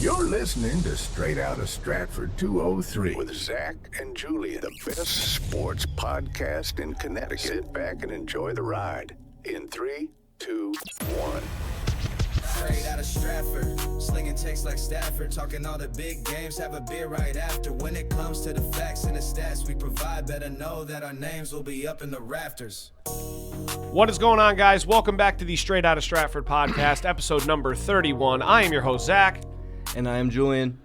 You're listening to Straight Outta Stratford 203 with Zach and Julian, the best sports podcast in Connecticut. Sit back and enjoy the ride in 3, 2, 1. Straight out of Stratford, slinging takes like Stafford, talking all the big games, have a beer right after. When it comes to the facts and the stats we provide, better know that our names will be up in the rafters. What is going on, guys? Welcome back to the Straight Outta Stratford podcast, episode number 31. I am your host, Zach. And I am Julian.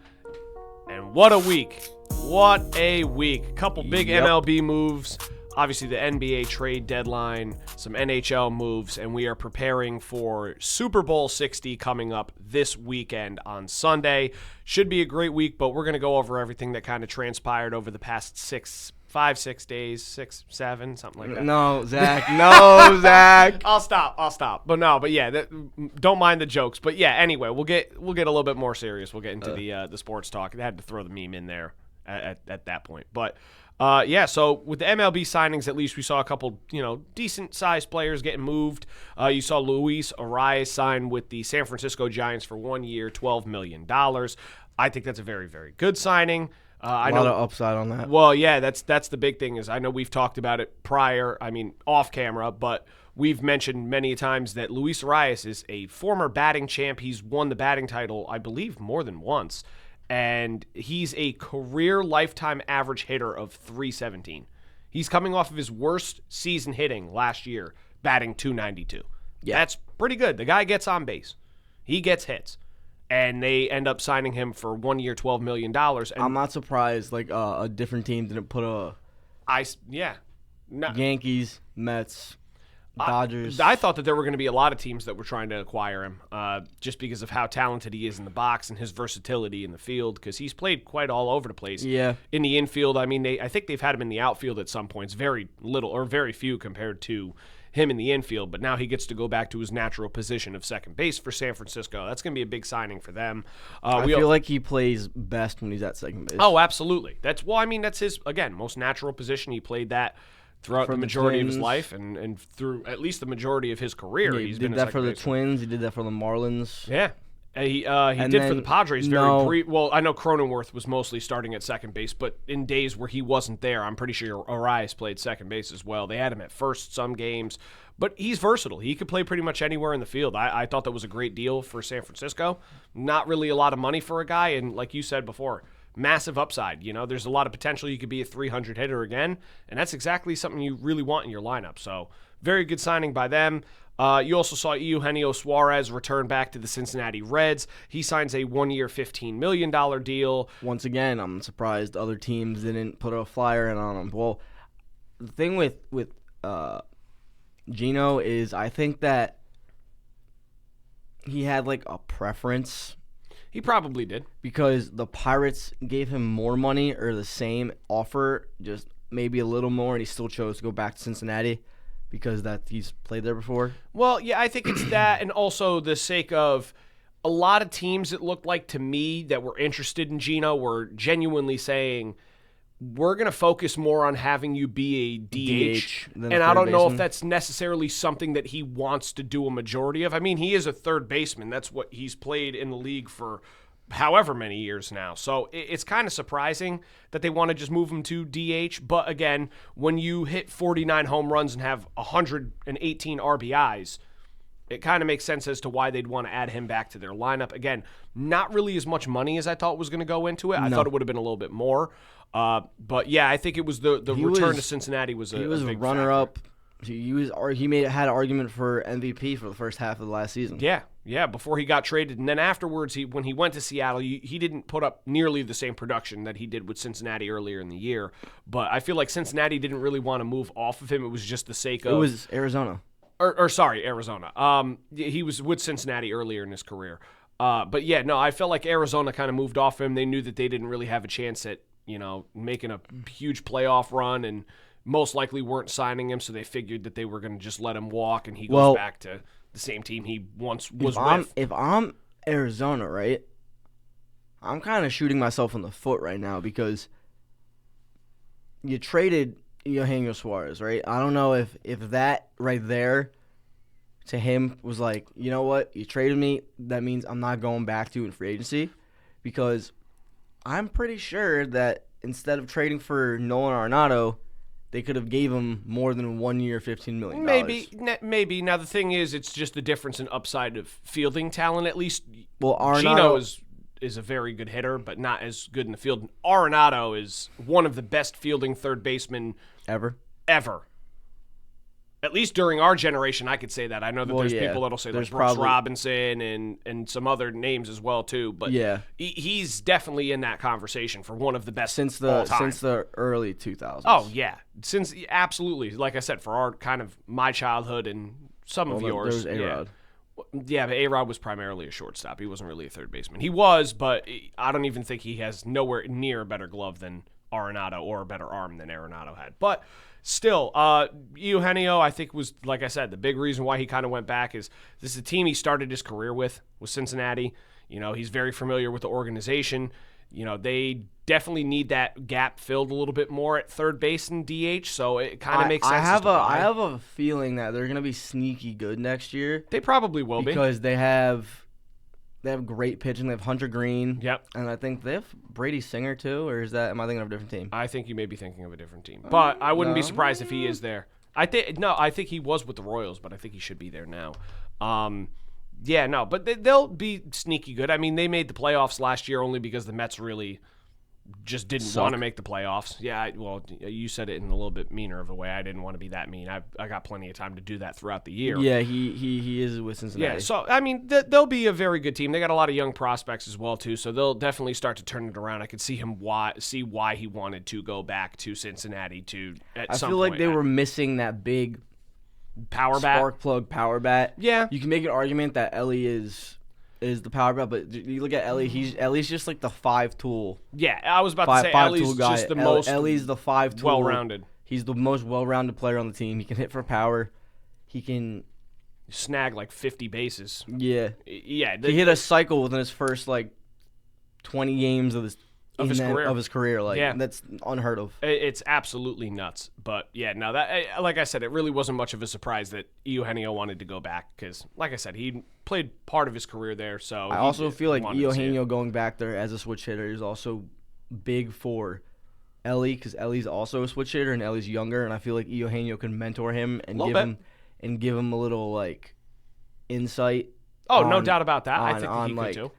And what a week. What a week. Couple big MLB moves. Obviously, the NBA trade deadline, some NHL moves, and we are preparing for Super Bowl 60 coming up this weekend on Sunday. Should be a great week, but we're going to go over everything that kind of transpired over the past 5, 6 days, 6, 7, something like that. No, Zach. No, Zach. I'll stop. But yeah, don't mind the jokes. But yeah, anyway, we'll get a little bit more serious. We'll get into the sports talk. I had to throw the meme in there at that point. But yeah, so with the MLB signings, at least we saw a couple, decent-sized players getting moved. You saw Luis Arias sign with the San Francisco Giants for 1 year, $12 million. I think that's a very, very good signing. A lot of upside on that. Well, yeah, that's the big thing is I know we've talked about it prior, off camera, but we've mentioned many times that Luis Arias is a former batting champ. He's won the batting title, I believe, more than once. And he's a career lifetime average hitter of .317. He's coming off of his worst season hitting last year, batting .292. Yeah. That's pretty good. The guy gets on base. He gets hits. And they end up signing him for 1 year, $12 million. And I'm not surprised a different team didn't put Yankees, Mets, Dodgers. I thought that there were going to be a lot of teams that were trying to acquire him just because of how talented he is in the box and his versatility in the field, because he's played quite all over the place. Yeah. In the infield, I think they've had him in the outfield at some points, very little or very few compared to him in the infield, but now he gets to go back to his natural position of second base for San Francisco. That's going to be a big signing for them. I feel like he plays best when he's at second base. Oh, absolutely. That's his, again, most natural position. He played that throughout the majority of his life and through at least the majority of his career. Yeah, he's did been that for the Twins. He did that for the Marlins. Yeah. He did for the Padres very brief. Well, I know Cronenworth was mostly starting at second base, but in days where he wasn't there, I'm pretty sure Arias played second base as well. They had him at first some games, but he's versatile. He could play pretty much anywhere in the field. I thought that was a great deal for San Francisco. Not really a lot of money for a guy, and like you said before, massive upside. There's a lot of potential. You could be a 300 hitter again, and that's exactly something you really want in your lineup. So very good signing by them. You also saw Eugenio Suarez return back to the Cincinnati Reds. He signs a 1 year, $15 million deal. Once again, I'm surprised other teams didn't put a flyer in on him. Well, the thing with Gino is I think that he had a preference. He probably did. Because the Pirates gave him more money or the same offer, just maybe a little more, and he still chose to go back to Cincinnati because he's played there before. Well, yeah, I think it's that, and also the sake of a lot of teams, it looked like to me, that were interested in Gino were genuinely saying, we're going to focus more on having you be a DH. And I don't know if that's necessarily something that he wants to do a majority of. He is a third baseman. That's what he's played in the league for however many years now. So it's kind of surprising that they want to just move him to DH. But again, when you hit 49 home runs and have 118 RBIs, it kind of makes sense as to why they'd want to add him back to their lineup. Again, not really as much money as I thought was going to go into it. I thought it would have been a little bit more. But yeah, I think it was the return to Cincinnati was a big runner-up. He had an argument for MVP for the first half of the last season. Yeah, before he got traded. And then afterwards, when he went to Seattle, he didn't put up nearly the same production that he did with Cincinnati earlier in the year. But I feel like Cincinnati didn't really want to move off of him. It was just the sake of... It was Arizona. Arizona. He was with Cincinnati earlier in his career. But yeah, no, I felt like Arizona kind of moved off him. They knew that they didn't really have a chance at, making a huge playoff run, and most likely weren't signing him, so they figured that they were going to just let him walk, and he goes back to the same team he once was with. If I'm Arizona, right, I'm kind of shooting myself in the foot right now because you traded Eugenio Suarez, right? I don't know if that right there to him was like, you know what, you traded me, that means I'm not going back to you in free agency. because I'm pretty sure that instead of trading for Nolan Arenado, they could have gave him more than 1 year, $15 million. Maybe. Now, the thing is, it's just the difference in upside of fielding talent, at least. Well, Arenado Gino is a very good hitter, but not as good in the field. Arenado is one of the best fielding third basemen ever. At least during our generation, I could say that. I know that there's people that'll say like Brooks Robinson and some other names as well too. But he's definitely in that conversation for one of the best since all time. Since the early 2000s. Oh yeah, absolutely. Like I said, for our kind of my childhood and some of yours. There was A-Rod. Yeah, but A-Rod was primarily a shortstop. He wasn't really a third baseman. He was, but I don't even think he has nowhere near a better glove than Arenado or a better arm than Arenado had. But still, Eugenio, I think, was, like I said, the big reason why he kind of went back is this is a team he started his career with Cincinnati. He's very familiar with the organization. They definitely need that gap filled a little bit more at third base and DH, so it kind of makes sense. I have a feeling that they're going to be sneaky good next year. They probably will be. Because they have great pitching. They have Hunter Green. Yep. And I think they have Brady Singer too, or am I thinking of a different team? I think you may be thinking of a different team. But I wouldn't be surprised if he is there. I think he was with the Royals, but I think he should be there now. But they'll be sneaky good. I mean, they made the playoffs last year only because the Mets really just didn't want to make the playoffs. Yeah, you said it in a little bit meaner of a way. I didn't want to be that mean. I got plenty of time to do that throughout the year. Yeah, he is with Cincinnati. Yeah, so, I mean, they'll be a very good team. They got a lot of young prospects as well, too, so they'll definitely start to turn it around. I could see why he wanted to go back to Cincinnati I feel like they were missing that big power bat. Spark plug power bat. Yeah. You can make an argument that Ellie is the power bat, but you look at Ellie, Ellie's just like the 5-tool. Yeah, I was about to say Ellie's just the most Ellie's the 5-tool. Well-rounded. He's the most well-rounded player on the team. He can hit for power. He can snag like 50 bases. Yeah. Yeah. He hit a cycle within his first 20 games of his career. That's unheard of. It's absolutely nuts. But yeah, no, that, like I said, it really wasn't much of a surprise that Eugenio wanted to go back because, like I said, he played part of his career there. So I also feel like Eugenio going back there as a switch hitter is also big for Ellie because Ellie's also a switch hitter and Ellie's younger, and I feel like Eugenio can mentor him and give him a little insight. Oh, no doubt about that. I think he could too.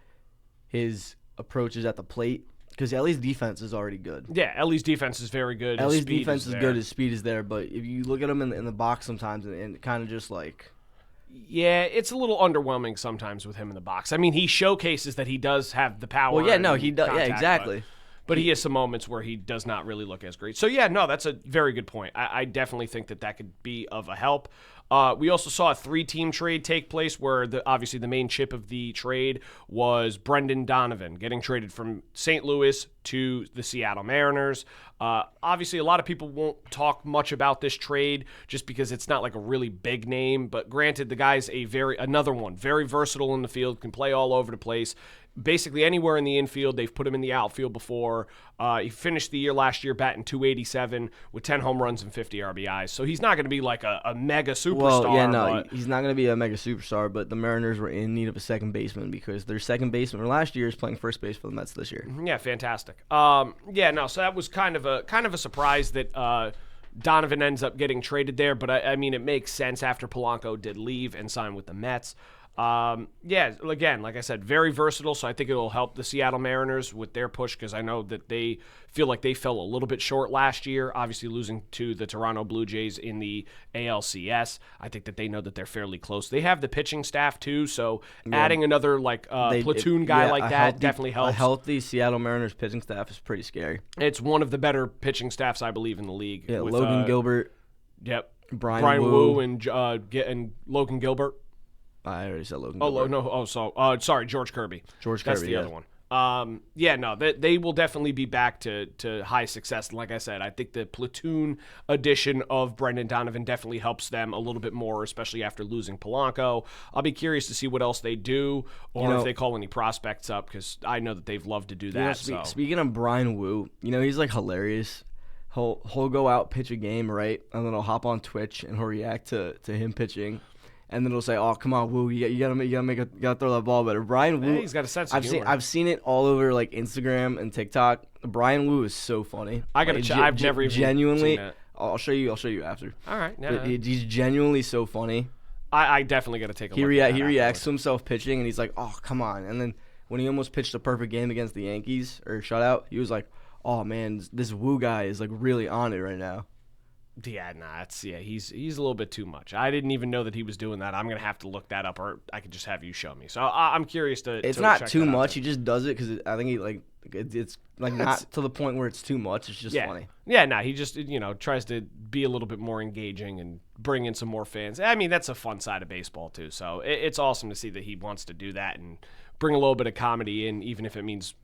His approaches at the plate. Because Ellie's defense is already good. Yeah, Ellie's defense is very good. Ellie's defense is good. His speed is there. But if you look at him in the box sometimes and kind of just Yeah, it's a little underwhelming sometimes with him in the box. I mean, he showcases that he does have the power. Well, yeah, no, he does. Yeah, exactly. But he has some moments where he does not really look as great. So, yeah, no, that's a very good point. I definitely think that could be of a help. We also saw a 3-team trade take place where obviously the main chip of the trade was Brendan Donovan getting traded from St. Louis to the Seattle Mariners. Obviously, a lot of people won't talk much about this trade just because it's not like a really big name. But granted, the guy's another one, very versatile in the field, can play all over the place. Basically anywhere in the infield. They've put him in the outfield before. He finished the year last year batting .287 with 10 home runs and 50 RBIs. So he's not going to be like a mega superstar. Well, yeah, no, he's not going to be a mega superstar, but the Mariners were in need of a second baseman because their second baseman from last year is playing first base for the Mets this year. Yeah, fantastic. So that was kind of a surprise that Donovan ends up getting traded there, but I mean, it makes sense after Polanco did leave and sign with the Mets. Again, like I said, very versatile, so I think it'll help the Seattle Mariners with their push because I know that they feel like they fell a little bit short last year, obviously losing to the Toronto Blue Jays in the ALCS. I think that they know that they're fairly close. They have the pitching staff too, so adding another platoon guy like that definitely helps. A healthy Seattle Mariners pitching staff is pretty scary. It's one of the better pitching staffs, I believe, in the league. Yeah, with, Logan Gilbert. Yep. Brian Wu and Logan Gilbert. I already said Logan Gilbert. Sorry, George Kirby. That's the other one. They will definitely be back to high success. Like I said, I think the platoon addition of Brendan Donovan definitely helps them a little bit more, especially after losing Polanco. I'll be curious to see what else they do or if they call any prospects up because I know that they've loved to do that. Speaking of Brian Wu, he's hilarious. He'll go out, pitch a game, right, and then he'll hop on Twitch and he'll react to him pitching. and then it'll say, "Oh, come on, Woo, you gotta throw that ball better." Brian Woo, he's got a sense of humor. I've seen it all over like Instagram and TikTok. Brian Woo is so funny. I gotta check. I've never even genuinely. seen that. I'll show you after. All right, yeah. But he's genuinely so funny. I definitely got to take a look at that. He reacts to himself pitching, and he's like, "Oh, come on!" And then when he almost pitched a perfect game against the Yankees or shutout, he was like, "Oh man, this Woo guy is like really on it right now." Yeah, nah, he's a little bit too much. I didn't even know that he was doing that. I'm gonna have to look that up, or I could just have you show me. So I'm curious to. It's to not check too that out much. too. He just does it because I think it's like not to the point where it's too much. It's just funny. Yeah, nah, he just tries to be a little bit more engaging and bring in some more fans. I mean, that's a fun side of baseball too. So it's awesome to see that he wants to do that and bring a little bit of comedy in, even if it means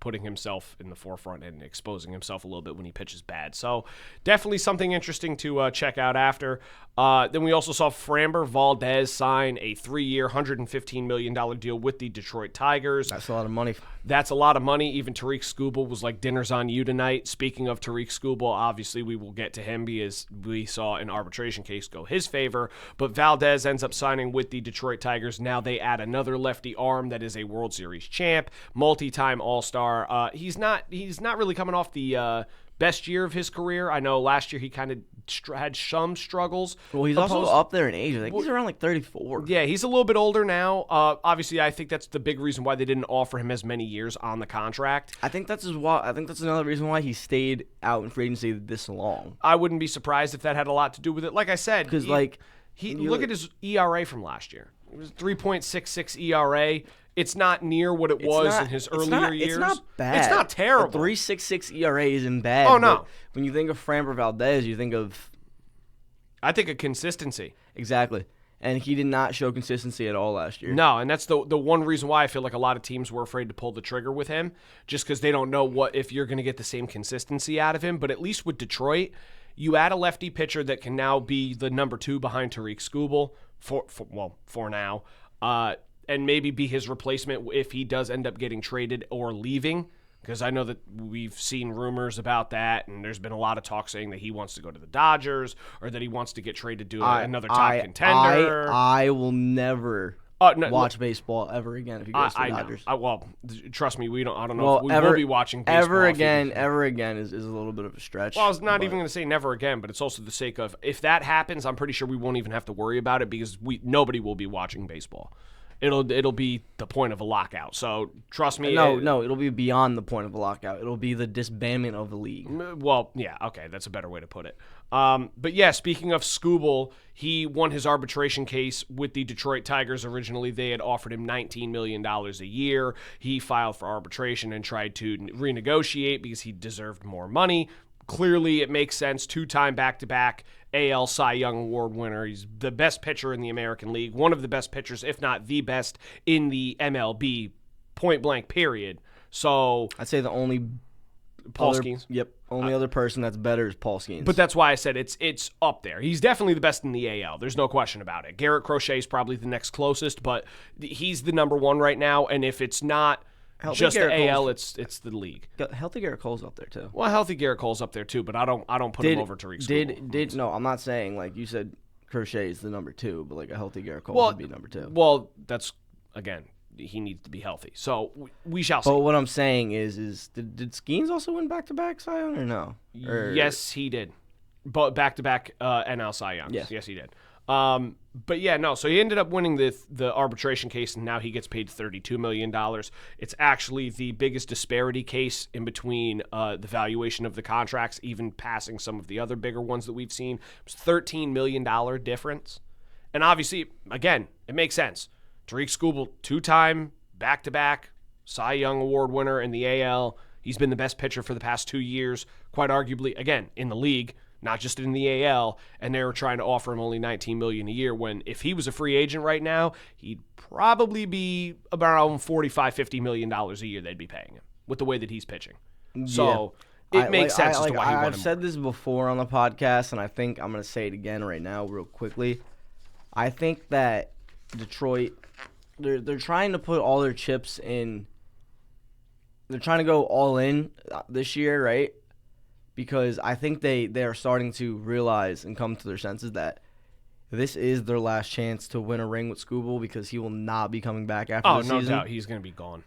putting himself in the forefront and exposing himself a little bit when he pitches bad. So definitely something interesting to check out after. Then we also saw Framber Valdez sign a 3-year, $115 million deal with the Detroit Tigers. That's a lot of money. That's a lot of money. Even Tariq Skubal was like, dinner's on you tonight. Speaking of Tariq Skubal, obviously we will get to him because we saw an arbitration case go his favor. But Valdez ends up signing with the Detroit Tigers. Now they add another lefty arm that is a World Series champ, multi-time All-Star. He's not really coming off the best year of his career. I know last year he kind of had some struggles. Well, he's also up there in age. I think he's around like 34. Yeah, he's a little bit older now. Obviously, I think that's the big reason why they didn't offer him as many years on the contract. I think that's another reason why he stayed out in free agency this long. I wouldn't be surprised if that had a lot to do with it. Like I said, because he look at his ERA from last year. It was 3.66 ERA. It's not near what it was in his earlier years. It's not bad. It's not terrible. 3.66 ERA isn't bad. Oh, no. When you think of Framber Valdez, you think of... I think of consistency. Exactly. And he did not show consistency at all last year. No, and that's the one reason why I feel like a lot of teams were afraid to pull the trigger with him, just because they don't know if you're going to get the same consistency out of him. But at least with Detroit, you add a lefty pitcher that can now be the number 2 behind Tariq Skubal for now. And maybe be his replacement if he does end up getting traded or leaving, because I know that we've seen rumors about that, and there's been a lot of talk saying that he wants to go to the Dodgers or that he wants to get traded to another top contender. I will never watch baseball ever again if he goes to the Dodgers. Well, trust me, I don't know if we will be watching baseball. Ever again is a little bit of a stretch. Well, I was not even going to say never again, but it's also the sake of, if that happens, I'm pretty sure we won't even have to worry about it because nobody will be watching baseball. It'll be the point of a lockout. So trust me. No, it'll be beyond the point of a lockout. It'll be the disbandment of the league. Well, yeah, okay, that's a better way to put it. But yeah, speaking of Skubal, he won his arbitration case with the Detroit Tigers. Originally, they had offered him $19 million a year. He filed for arbitration and tried to renegotiate because he deserved more money. Clearly, it makes sense. 2-time back-to-back AL Cy Young Award winner. He's the best pitcher in the American League, one of the best pitchers, if not the best, in the MLB, point blank, period. So I'd say the only Paul Skeens. Yep. Only other person that's better is Paul Skeens. But that's why I said it's up there. He's definitely the best in the AL. There's no question about it. Garrett Crochet is probably the next closest, but he's the number 1 right now, and if it's not just the AL, it's the league. Healthy Garrett Cole's up there too. Well, healthy Garrett Cole's up there too, but I don't put him over Tariq Skubal. No, I'm not saying like you said Crochet is the number 2, but like a healthy Garrett Cole would be number 2. Well, that's again, he needs to be healthy. So we shall see. But what I'm saying is did Skeens also win back-to-back Cy Young or no? Yes, he did. But back-to-back NL Cy Young. Yes. Yes, he did. But yeah, no. So he ended up winning the arbitration case, and now he gets paid $32 million. It's actually the biggest disparity case in between the valuation of the contracts, even passing some of the other bigger ones that we've seen. It's $13 million difference. And obviously, again, it makes sense. Tariq Skubal, 2-time, back-to-back, Cy Young Award winner in the AL. He's been the best pitcher for the past 2 years, quite arguably, again, in the league, not just in the AL, and they were trying to offer him only $19 million a year when if he was a free agent right now, he'd probably be around $45-50 million a year they'd be paying him with the way that he's pitching. So it makes sense as to why he wanted more. I've said this before on the podcast, and I think I'm going to say it again right now real quickly. I think that Detroit, they're trying to put all their chips in. They're trying to go all in this year, right? Because I think they are starting to realize and come to their senses that this is their last chance to win a ring with Skubal because he will not be coming back after the no season. doubt. He's going to be gone.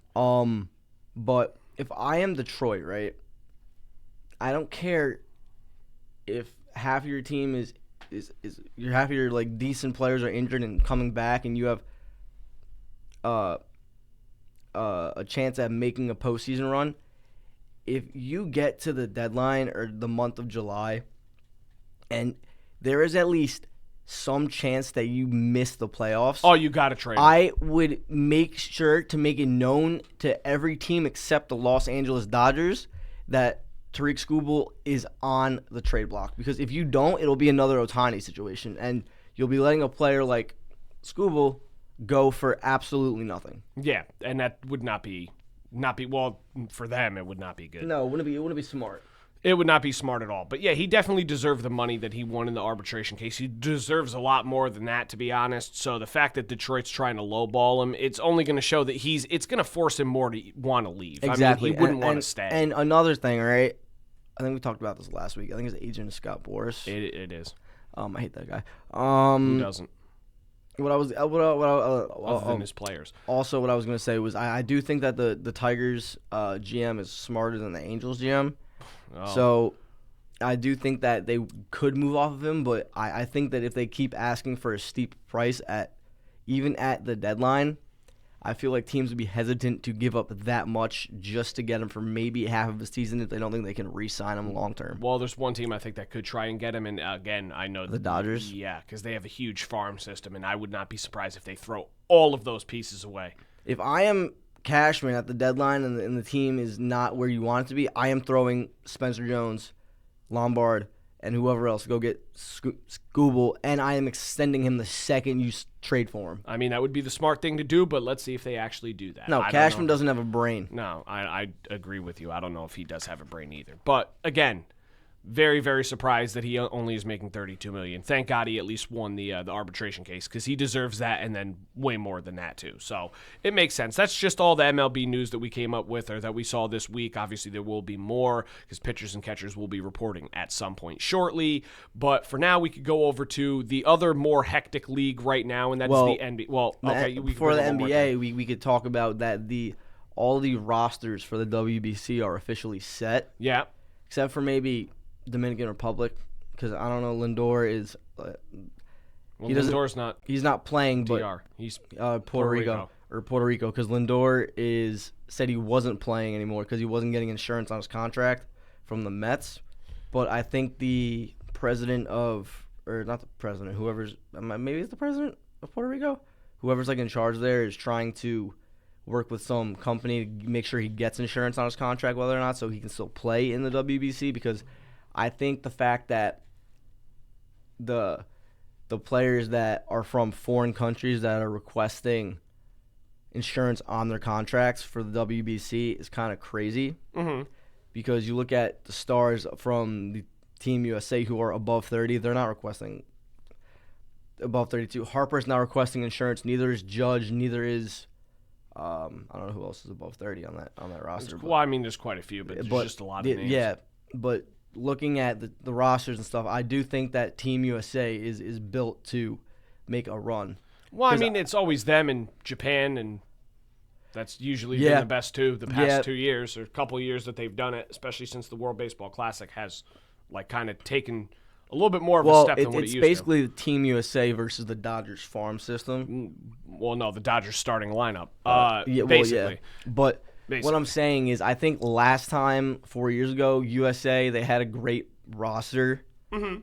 But if I am Detroit, right, I don't care if half of your team is half of your like decent players are injured and coming back, and you have a chance at making a postseason run. If you get to the deadline or the month of July, and there is at least some chance that you miss the playoffs, Oh, you got to trade him. I would make sure to make it known to every team except the Los Angeles Dodgers that Tariq Skubal is on the trade block. Because if you don't, it'll be another Ohtani situation, and you'll be letting a player like Skubal go for absolutely nothing. Yeah, and that would not be well for them. It would not be good. No, it wouldn't be smart. It would not be smart at all. But yeah, he definitely deserved the money that he won in the arbitration case. He deserves a lot more than that, to be honest. So the fact that Detroit's trying to lowball him, it's only going to show that it's going to force him more to want to leave. Exactly. I mean, he wouldn't want to stay. And another thing, right? I think we talked about this last week. I think his agent is Scott Boras. It is. I hate that guy. Who doesn't? Other than his players. Also, what I was going to say was I do think that the Tigers GM is smarter than the Angels GM. Oh. So I do think that they could move off of him, but I think that if they keep asking for a steep price even at the deadline, I feel like teams would be hesitant to give up that much just to get him for maybe half of the season if they don't think they can re-sign him long term. Well, there's one team I think that could try and get him, and again, I know The Dodgers? Yeah, because they have a huge farm system, and I would not be surprised if they throw all of those pieces away. If I am Cashman at the deadline and the team is not where you want it to be, I am throwing Spencer Jones, Lombard, and whoever else to go get Skubal, and I am extending him the second you trade for him. I mean, that would be the smart thing to do, but let's see if they actually do that. No, Cashman doesn't have a brain. No, I agree with you. I don't know if he does have a brain either. But, again, very, very surprised that he only is making $32 million. Thank God he at least won the arbitration case because he deserves that and then way more than that too. So it makes sense. That's just all the MLB news that we came up with or that we saw this week. Obviously, there will be more because pitchers and catchers will be reporting at some point shortly. But for now, we could go over to the other more hectic league right now, and that's the NBA. Well, okay. Before the NBA, we could talk about that all the rosters for the WBC are officially set. Yeah. Except for maybe Dominican Republic, because I don't know. Lindor is. Lindor's not. He's not playing, but DR. He's Puerto Rico, because Lindor said he wasn't playing anymore because he wasn't getting insurance on his contract from the Mets. But I think the president not the president, maybe it's the president of Puerto Rico, whoever's like in charge there is trying to work with some company to make sure he gets insurance on his contract, whether or not, so he can still play in the WBC because. I think the fact that the players that are from foreign countries that are requesting insurance on their contracts for the WBC is kind of crazy. Mm-hmm. Because you look at the stars from the Team USA who are above 30, they're not requesting above 32. Harper's not requesting insurance. Neither is Judge. Neither is I don't know who else is above 30 on that roster. Well, I mean, there's quite a few, but there's just a lot of names. Yeah, but looking at the rosters and stuff, I do think that Team USA is built to make a run. Well, I mean, it's always them and Japan, and that's usually been the best two the past 2 years or a couple of years that they've done it, especially since the World Baseball Classic has like kind of taken a little bit more of a step than what it used to. It's basically the Team USA versus the Dodgers farm system. Well, no, the Dodgers starting lineup. Basically. But what I'm saying is I think last time, 4 years ago, USA, they had a great roster,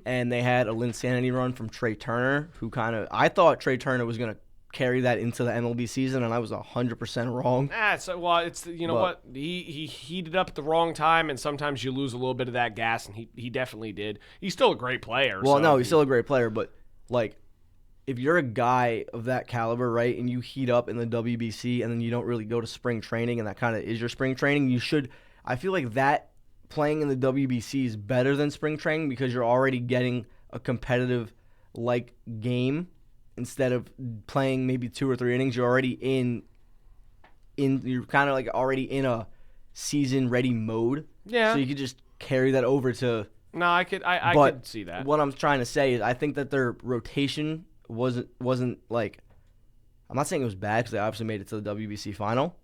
and they had a Linsanity run from Trey Turner, who I thought Trey Turner was going to carry that into the MLB season, and I was 100% wrong. What? He heated up at the wrong time, and sometimes you lose a little bit of that gas, and he definitely did. He's still a great player. Well, no, he's still a great player, but, like, if you're a guy of that caliber, right, and you heat up in the WBC and then you don't really go to spring training and that kind of is your spring training, I feel like that playing in the WBC is better than spring training because you're already getting a competitive, like, game instead of playing maybe 2 or 3 innings. You're already you're kind of like already in a season-ready mode. Yeah. So you could just carry that over to... No, I could see that. What I'm trying to say is I think that their rotation wasn't like, I'm not saying it was bad because they obviously made it to the WBC final,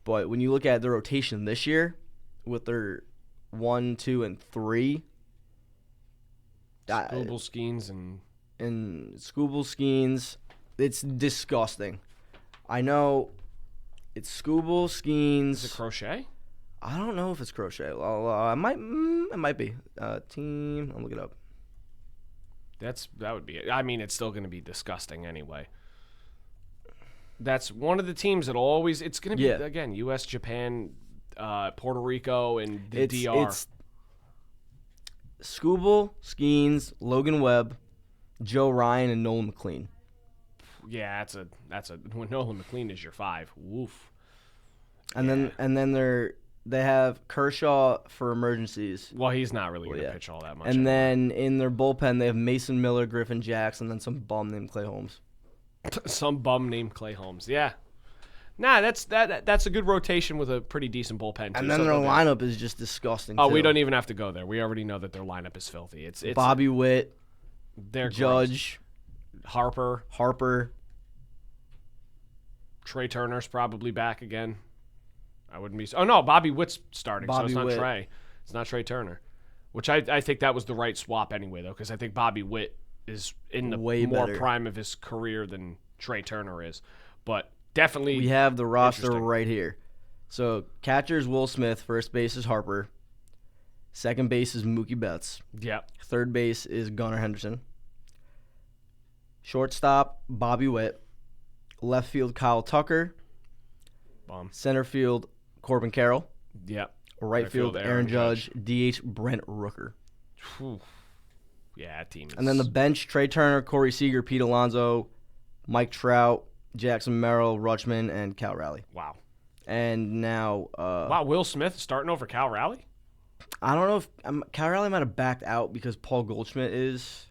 but when you look at the rotation this year with their 1, 2, and 3, Skubal, Skeens, and Skubal, Skeens, it's disgusting. I know it's Skubal, Skeens. Is it Crochet? I don't know if it's Crochet. It might be. Team, I'll look it up. That would be it. I mean, it's still going to be disgusting anyway. That's one of the teams that'll always. It's going to be again U.S., Japan, Puerto Rico, and the DR. It's Skubal, Skeens, Logan Webb, Joe Ryan, and Nolan McLean. Yeah, that's a when Nolan McLean is your 5. Woof. And then they have Kershaw for emergencies. Well, he's not really going to pitch all that much. And then in their bullpen, they have Mason Miller, Griffin Jackson, and then some bum named Clay Holmes. Some bum named Clay Holmes. Yeah. Nah, that's a good rotation with a pretty decent bullpen, too. And then their lineup is just disgusting, Oh, too. we don't even have to go there. We already know that their lineup is filthy. It's Bobby Witt, they're Judge, gross. Harper. Trey Turner's probably back again. I wouldn't be. Oh no, Bobby Witt's starting, so it's not Witt. Trey. It's not Trey Turner, which I think that was the right swap anyway, though, because I think Bobby Witt is in the Way more better. prime of his career than Trey Turner is. But definitely, We have the roster interesting. right here. So catcher is Will Smith. First base is Harper. Second base is Mookie Betts. Yeah, Third base is Gunnar Henderson. Shortstop, Bobby Witt. Left field, Kyle Tucker. bomb. Center field, Corbin Carroll. Yeah, Right field, Aaron Judge. DH, Brent Rooker. Whew. Yeah, that team is. And then the bench, Trey Turner, Corey Seager, Pete Alonso, Mike Trout, Jackson Merrill, Rutschman, and Cal Raleigh. Wow. And now, Wow, Will Smith starting over Cal Raleigh? I don't know if Cal Raleigh might have backed out because Paul Goldschmidt is.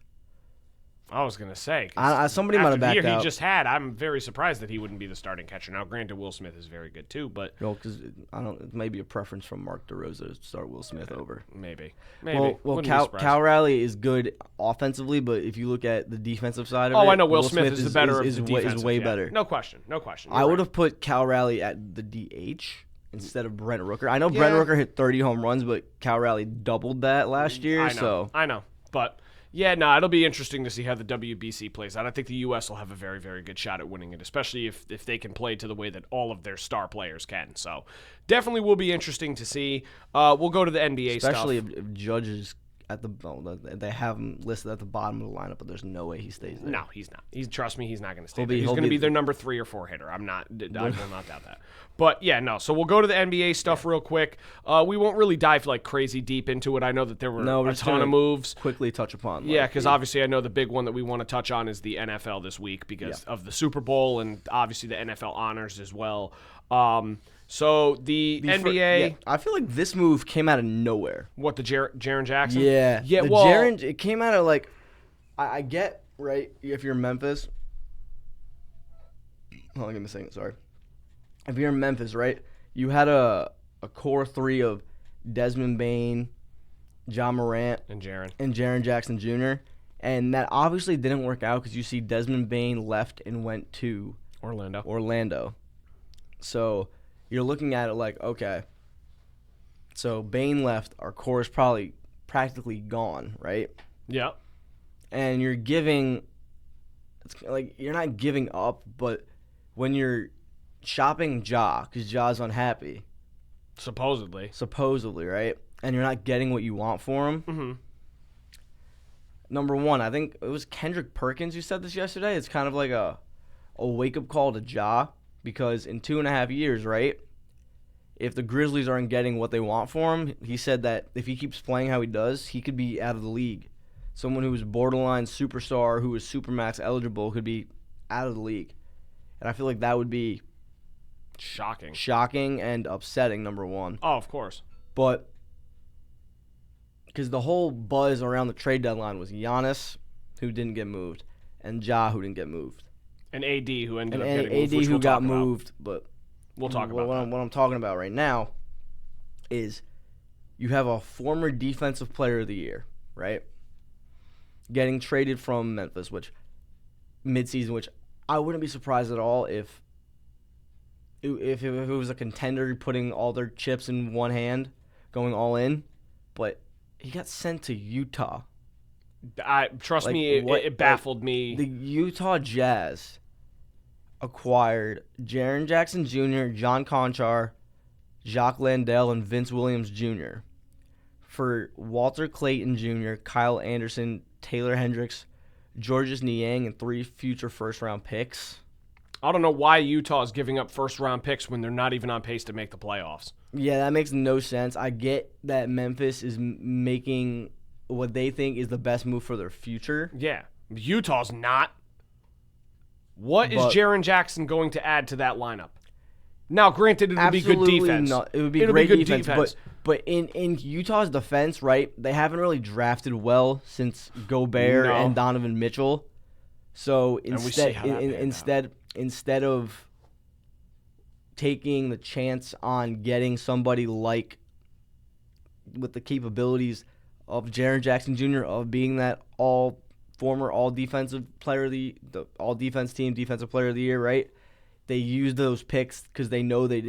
I was going to say. Somebody might have backed after the year out. he just had, I'm very surprised that he wouldn't be the starting catcher. Now, granted, Will Smith is very good too, but Because it may be a preference from Mark DeRosa to start Will Smith over. maybe. Well, Wouldn't be Cal surprised. Raleigh is good offensively, but if you look at the defensive side of it, Oh, I know Will Smith is the better of the defensive, is way yeah. better. No question. You're I would right. have put Cal Raleigh at the DH instead of Brent Rooker. I know Brent Rooker hit 30 home runs, but Cal Raleigh doubled that last year. I know. But, yeah, no, it'll be interesting to see how the WBC plays out. I think the U.S. will have a very, very good shot at winning it, especially if they can play to the way that all of their star players can. So, definitely will be interesting to see. We'll go to the NBA especially stuff. if Judge is at they have him listed at the bottom of the lineup, but there's no way he stays there. No, he's not. Trust me, he's not going to stay He'll there. be- He's he'll going to be be their number 3 or 4 hitter. I will not doubt that. But, yeah, no. So we'll go to the NBA stuff real quick. We won't really dive like crazy deep into it. I know that there were we're a just ton gonna of moves. Quickly touch upon. Yeah, because obviously I know the big one that we want to touch on is the NFL this week because of the Super Bowl and obviously the NFL honors as well. So the NBA, I feel like this move came out of nowhere. what the Jaren Jackson? Yeah. yeah. The Well, it came out of like, I get, right, if you're Memphis. Hold on, give me a second, sorry. If you're in Memphis, right, you had a core 3 of Desmond Bane, John Morant, and Jaren. and Jaren Jackson Jr., and that obviously didn't work out because you see Desmond Bane left and went to Orlando. So you're looking at it like, okay, so Bane left, our core is probably practically gone, right? Yeah. And you're giving, it's like you're not giving up, but when you're shopping Ja, because Ja's unhappy, Supposedly, right? And you're not getting what you want for him. Mm-hmm. Number one, I think it was Kendrick Perkins who said this yesterday. It's kind of like a wake-up call to Ja, because in 2.5 years, right, if the Grizzlies aren't getting what they want for him, he said that if he keeps playing how he does, he could be out of the league. Someone who was borderline superstar, who was Supermax eligible, could be out of the league. And I feel like that would be shocking and upsetting, number one. Oh, of course. But because the whole buzz around the trade deadline was Giannis, who didn't get moved, and Ja, who didn't get moved. And AD, who ended up And getting moved, AD, which who we'll got talk about. moved. But We'll talk about that. what I'm talking about right now is you have a former defensive player of the year, right? Getting traded from Memphis, which midseason, which I wouldn't be surprised at all if it was a contender putting all their chips in one hand, going all in. But he got sent to Utah. Trust Like, me, what- it baffled me. The Utah Jazz acquired Jaren Jackson Jr., John Conchar, Jacques Landale, and Vince Williams Jr. for Walter Clayton Jr., Kyle Anderson, Taylor Hendricks, Georges Niang, and 3 future first-round picks. I don't know why Utah is giving up first-round picks when they're not even on pace to make the playoffs. Yeah, that makes no sense. I get that Memphis is making what they think is the best move for their future. Yeah, Utah's not. What is But- Jaren Jackson going to add to that lineup? Now, granted, it'll be good Absolutely defense. not. It would be It'll great good defense. But in Utah's defense, right, they haven't really drafted well since Gobert No. and Donovan Mitchell. So we see how that panned instead of taking the chance on getting somebody like with the capabilities of Jaren Jackson Jr. of being that former all defensive player of the all defense team defensive player of the year, right? They used those picks because they know they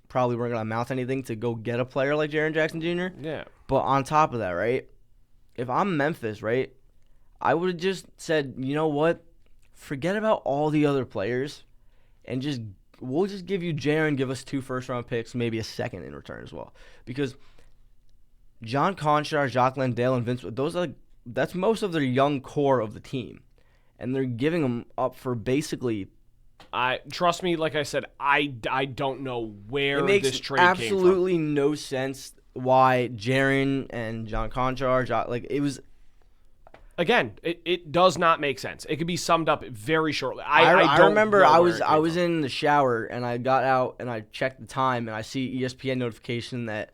probably weren't gonna amount to anything to go get a player like Jaren Jackson Jr. Yeah. But on top of that, right? If I'm Memphis, right, I would have just said, you know what? Forget about all the other players, and we'll just give you Jaren, give us 2 first-round picks, maybe a second in return as well. Because John Conchar, Jacques Landale, and Vince, that's most of their young core of the team. And they're giving them up for basically... Trust me, like I said, I don't know where It makes this trade came from. absolutely no sense why Jaren and John Conchar, it was... Again, it does not make sense. It could be summed up very shortly. I don't remember know I where was it came was from. in the shower and I got out and I checked the time and I see ESPN notification that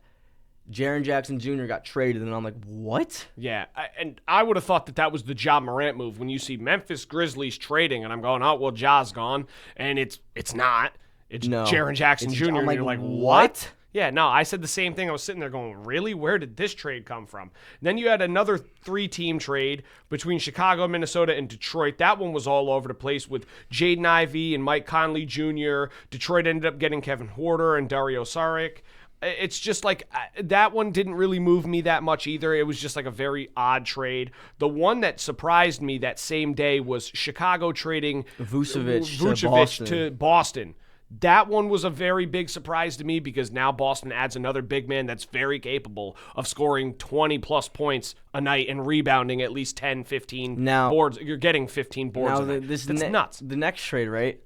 Jaren Jackson Jr. got traded and I'm like, what? Yeah, and I would have thought that was the Ja Morant move when you see Memphis Grizzlies trading, and I'm going, oh, well, Ja's gone, and it's not. It's No. Jaren Jackson It's- Jr., I'm and like, you're like, what? Yeah, no, I said the same thing. I was sitting there going, really? Where did this trade come from? Then you had another 3-team trade between Chicago, Minnesota, and Detroit. That one was all over the place with Jaden Ivey and Mike Conley Jr. Detroit ended up getting Kevin Huerter and Dario Saric. It's just like that one didn't really move me that much either. It was just like a very odd trade. The one that surprised me that same day was Chicago trading Vucevic to Boston. That one was a very big surprise to me because now Boston adds another big man that's very capable of scoring 20-plus points a night and rebounding at least 10, 15 boards. You're getting 15 boards a night. That's nuts. The next trade, right?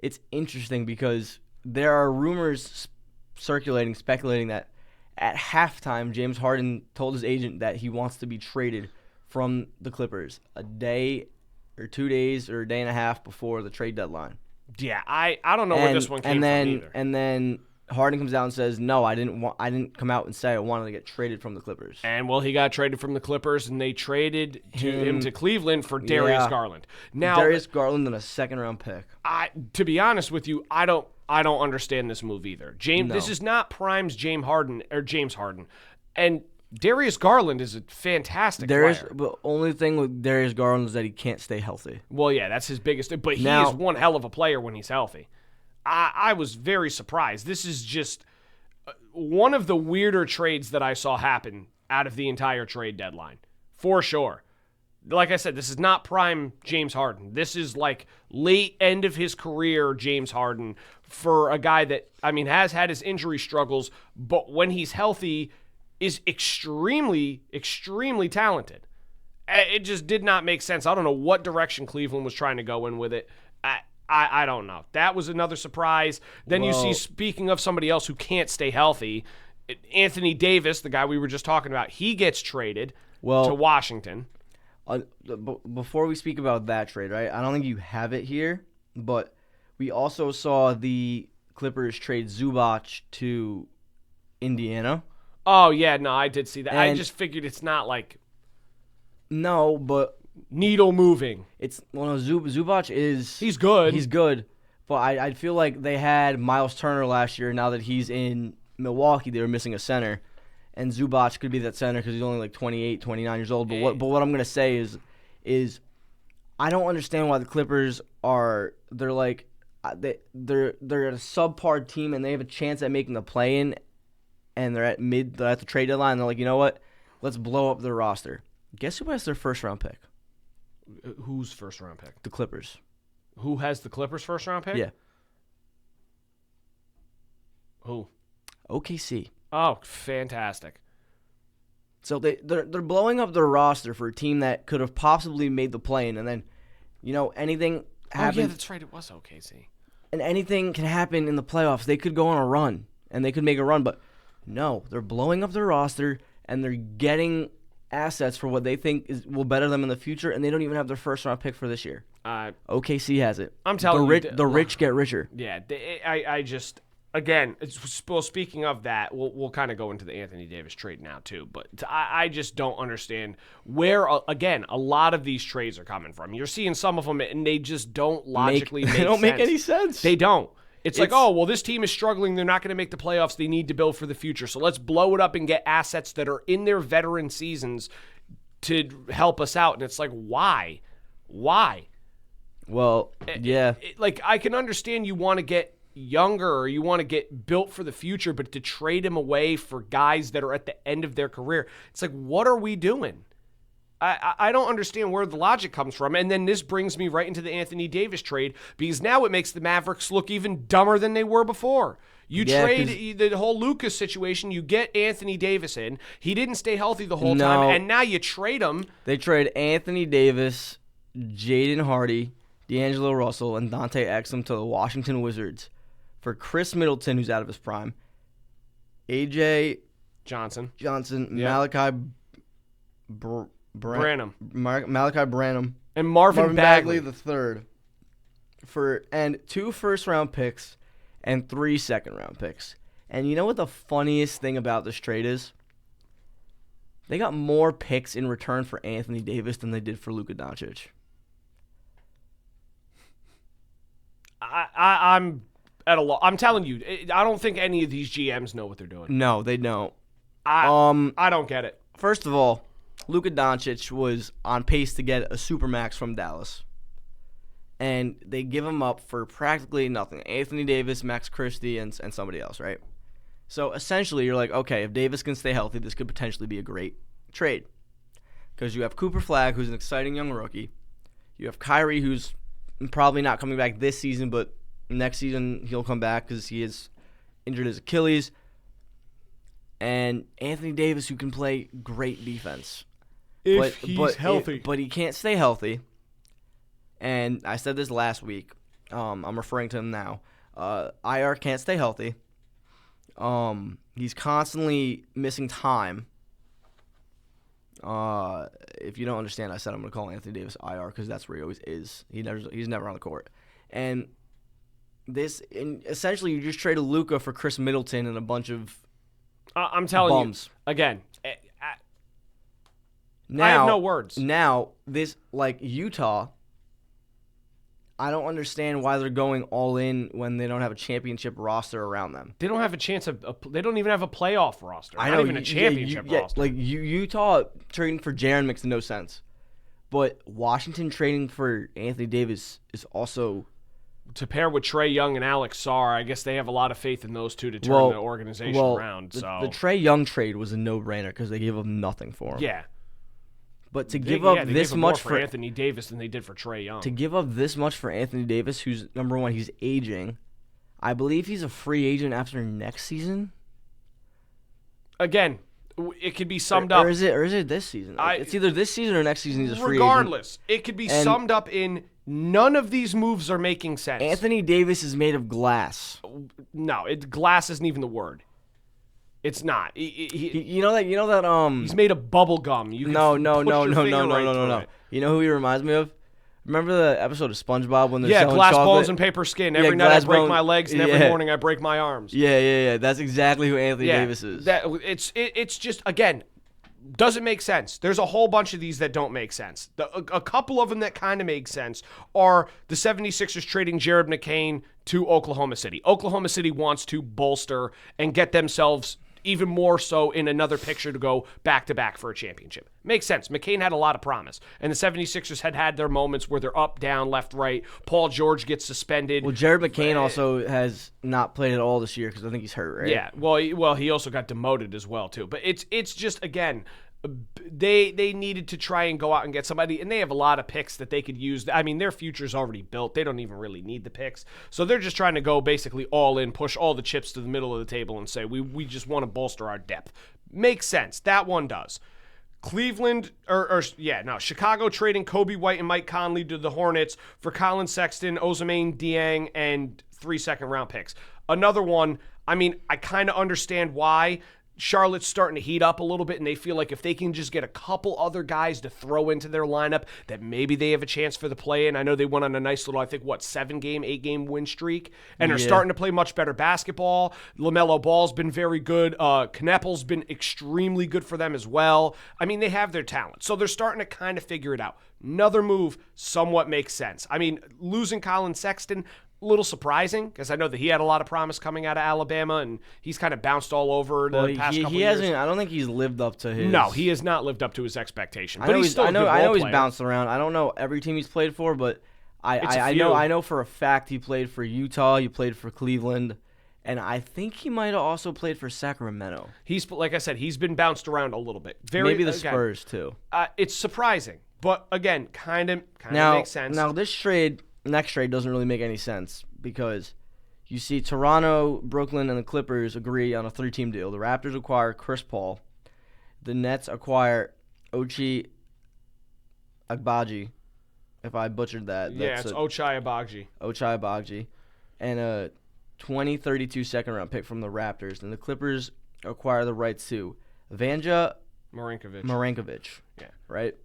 It's interesting because there are rumors speculating that at halftime, James Harden told his agent that he wants to be traded from the Clippers a day or 2 days or a day and a half before the trade deadline. Yeah, I don't know where this one came from either. And then Harden comes out and says, "No, I didn't come out and say I wanted to get traded from the Clippers." And well, he got traded from the Clippers, and they traded him to Cleveland for Darius Garland. Now, Darius Garland and a second-round pick. To be honest with you, I don't understand this move either. This is not Prime's James Harden, and Darius Garland is a fantastic player. But only thing with Darius Garland is that he can't stay healthy. Well, yeah, that's his biggest thing. But he is one hell of a player when he's healthy. I was very surprised. This is just one of the weirder trades that I saw happen out of the entire trade deadline, for sure. Like I said, this is not prime James Harden. This is like late end of his career James Harden for a guy that, has had his injury struggles, but when he's healthy is extremely, extremely talented. It just did not make sense. I don't know what direction Cleveland was trying to go in with it. I don't know. That was another surprise. Then you see, speaking of somebody else who can't stay healthy, Anthony Davis, the guy we were just talking about, he gets traded to Washington. Before we speak about that trade, right, I don't think you have it here, but we also saw the Clippers trade Zubac to Indiana. Oh, yeah, no, I did see that. I just figured it's not like... No, but... needle moving. Zubac is... He's good. He's good, but I feel like they had Miles Turner last year. Now that he's in Milwaukee, they were missing a center, and Zubac could be that center because he's only like 28, 29 years old. But what I'm going to say is I don't understand why the Clippers they're like they're at a subpar team and they have a chance at making the play-in, and they're at the trade deadline. And they're like, you know what? Let's blow up their roster. Guess who has their first-round pick? Whose first-round pick? The Clippers. Who has the Clippers' first-round pick? Yeah. Who? OKC. Oh, fantastic. So they're blowing up their roster for a team that could have possibly made the play-in, and then, anything happens. Oh, yeah, that's right. It was OKC. And anything can happen in the playoffs. They could go on a run, and they could make a run, but no, they're blowing up their roster, and they're getting assets for what they think will better them in the future, and they don't even have their first-round pick for this year. OKC has it. I'm telling you. The rich get richer. Yeah, I just... Again, speaking of that, we'll kind of go into the Anthony Davis trade now too, but I just don't understand where, again, a lot of these trades are coming from. You're seeing some of them, and they just don't logically make sense. They don't make any sense. They don't. It's like, oh, well, this team is struggling. They're not going to make the playoffs. They need to build for the future. So let's blow it up and get assets that are in their veteran seasons to help us out. And it's like, why? Why? Well, yeah. I can understand you want to get younger or you want to get built for the future, but to trade him away for guys that are at the end of their career, it's like, what are we doing? I don't understand where the logic comes from. And then this brings me right into the Anthony Davis trade, because now it makes the Mavericks look even dumber than they were before. You trade the whole Lucas situation, you get Anthony Davis in. He didn't stay healthy the whole time, and now you trade him. They trade Anthony Davis, Jaden Hardy, D'Angelo Russell, and Dante Exum to the Washington Wizards for Chris Middleton, who's out of his prime, A.J. Johnson, yep. Malachi Branham, Malachi Branham, and Marvin Bagley III, and 2 first-round picks and 3 second-round picks. And you know what the funniest thing about this trade is? They got more picks in return for Anthony Davis than they did for Luka Doncic. I'm at a loss. I'm telling you, I don't think any of these GMs know what they're doing. No, they don't. I don't get it. First of all, Luka Doncic was on pace to get a supermax from Dallas, and they give him up for practically nothing. Anthony Davis, Max Christie, and somebody else, right? So essentially, you're like, okay, if Davis can stay healthy, this could potentially be a great trade, because you have Cooper Flagg, who's an exciting young rookie. You have Kyrie, who's probably not coming back this season, but next season he'll come back because he is injured his Achilles. And Anthony Davis, who can play great defense. If he's healthy. But he can't stay healthy. And I said this last week. I'm referring to him now. IR can't stay healthy. He's constantly missing time. If you don't understand, I said I'm going to call Anthony Davis IR because that's where he always is. He's never on the court. And essentially you just traded Luka for Chris Middleton and a bunch of I'm telling bums. You, again, now, I have no words. Now, this, like Utah, I don't understand why they're going all in when they don't have a championship roster around them. They don't have a chance they don't even have a playoff roster. I not know, even a championship roster. Like Utah trading for Jaren makes no sense. But Washington trading for Anthony Davis is also... To pair with Trae Young and Alex Sarr, I guess they have a lot of faith in those two to turn the organization around. The Trae Young trade was a no-brainer because they gave up nothing for him. Yeah. But to give up this much for Anthony Davis than they did for Trae Young. To give up this much for Anthony Davis, who's, number one, he's aging. I believe he's a free agent after next season. Again, it could be summed up. Or is it this season? It's either this season or next season he's a free agent. Regardless, it could be summed up in none of these moves are making sense. Anthony Davis is made of glass. No, glass isn't even the word. It's not. You know that. He's made of bubble gum. No. You know who he reminds me of? Remember the episode of SpongeBob when they're selling glass chocolate? bones and paper skin. Every night I break my legs, and every morning I break my arms. Yeah. That's exactly who Anthony Davis is. It's just, again, doesn't make sense. There's a whole bunch of these that don't make sense. A couple of them that kind of make sense are the 76ers trading Jared McCain to Oklahoma City. Oklahoma City wants to bolster and get themselves even more so in another picture to go back-to-back for a championship. Makes sense. McCain had a lot of promise. And the 76ers had their moments where they're up, down, left, right. Paul George gets suspended. Well, Jared McCain also has not played at all this year because I think he's hurt, right? Yeah, well, he also got demoted as well, too. But it's just, again, they needed to try and go out and get somebody, and they have a lot of picks that they could use. I mean, their future's already built. They don't even really need the picks. So they're just trying to go basically all in, push all the chips to the middle of the table and say, we just want to bolster our depth. Makes sense. That one does. Cleveland, Chicago trading Kobe White and Mike Conley to the Hornets for Colin Sexton, Ousmane Dieng, and 3 second-round picks. Another one, I mean, I kind of understand why. Charlotte's starting to heat up a little bit, and they feel like if they can just get a couple other guys to throw into their lineup, that maybe they have a chance for the play-in. I know they went on a nice little, 8-game win streak, and are starting to play much better basketball. LaMelo Ball's been very good. Knapple's been extremely good for them as well. I mean, they have their talent, so they're starting to kind of figure it out. Another move somewhat makes sense. I mean, losing Colin Sexton, a little surprising because I know that he had a lot of promise coming out of Alabama, and he's kind of bounced all over the past couple years. I don't think he's lived up to his. No, he has not lived up to his expectation. But he's still a good role I know he's player. bounced around. I don't know every team he's played for, but I know for a fact he played for Utah. He played for Cleveland, and I think he might have also played for Sacramento. He's, like I said, he's been bounced around a little bit. Maybe the Spurs too. It's surprising, but again, kind of makes sense. Now this next trade doesn't really make any sense because you see Toronto, Brooklyn, and the Clippers agree on a 3-team deal. The Raptors acquire Chris Paul. The Nets acquire Ochai Agbaji. If I butchered that. Yeah, it's Ochai Agbaji. Ochai Agbaji. And a 2032 second-round pick from the Raptors. And the Clippers acquire the rights to Vanja Marinkovic. Yeah. Right?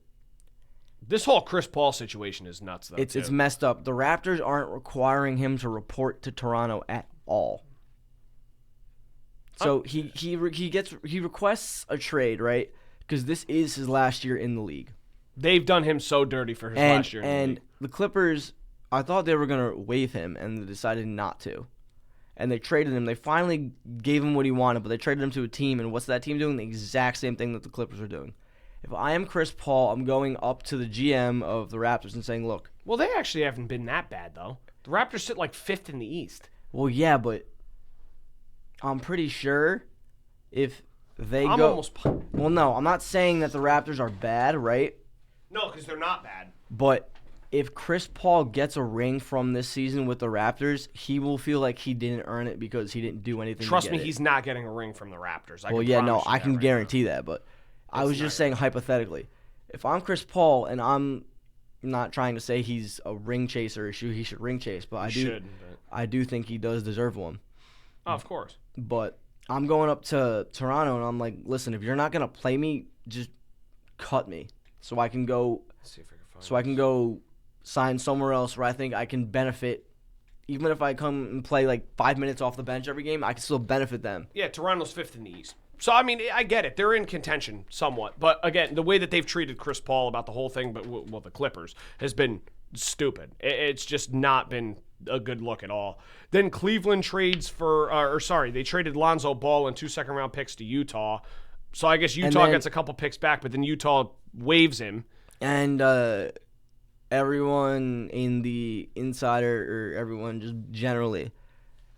This whole Chris Paul situation is nuts, though. It's messed up. The Raptors aren't requiring him to report to Toronto at all. So he requests a trade, right? Because this is his last year in the league. They've done him so dirty for his last year in the league. And the Clippers, I thought they were going to waive him, and they decided not to. And they traded him. They finally gave him what he wanted, but they traded him to a team, and what's that team doing? The exact same thing that the Clippers are doing. If I am Chris Paul, I'm going up to the GM of the Raptors and saying, look. Well, they actually haven't been that bad, though. The Raptors sit 5th in the East. Well, yeah, but I'm pretty sure if they I'm go. Almost. Well, no, I'm not saying that the Raptors are bad, right? No, because they're not bad. But if Chris Paul gets a ring from this season with the Raptors, he will feel like he didn't earn it because he didn't do anything. Trust me, he's not getting a ring from the Raptors. I can guarantee that, but. I was just saying hypothetically, if I'm Chris Paul and I'm not trying to say he's a ring chaser, he should ring chase, but I do think he does deserve one. Oh, of course. But I'm going up to Toronto and I'm like, listen, if you're not gonna play me, just cut me so I can go. Let's see if I can find I can go sign somewhere else where I think I can benefit. Even if I come and play 5 minutes off the bench every game, I can still benefit them. Yeah, Toronto's 5th in the East. So, I mean, I get it. They're in contention somewhat. But, again, the way that they've treated Chris Paul about the whole thing, the Clippers, has been stupid. It's just not been a good look at all. Then Cleveland trades they traded Lonzo Ball and 2 second-round picks to Utah. So, I guess Utah gets a couple picks back, but then Utah waives him. And everyone in the insider, or everyone just generally,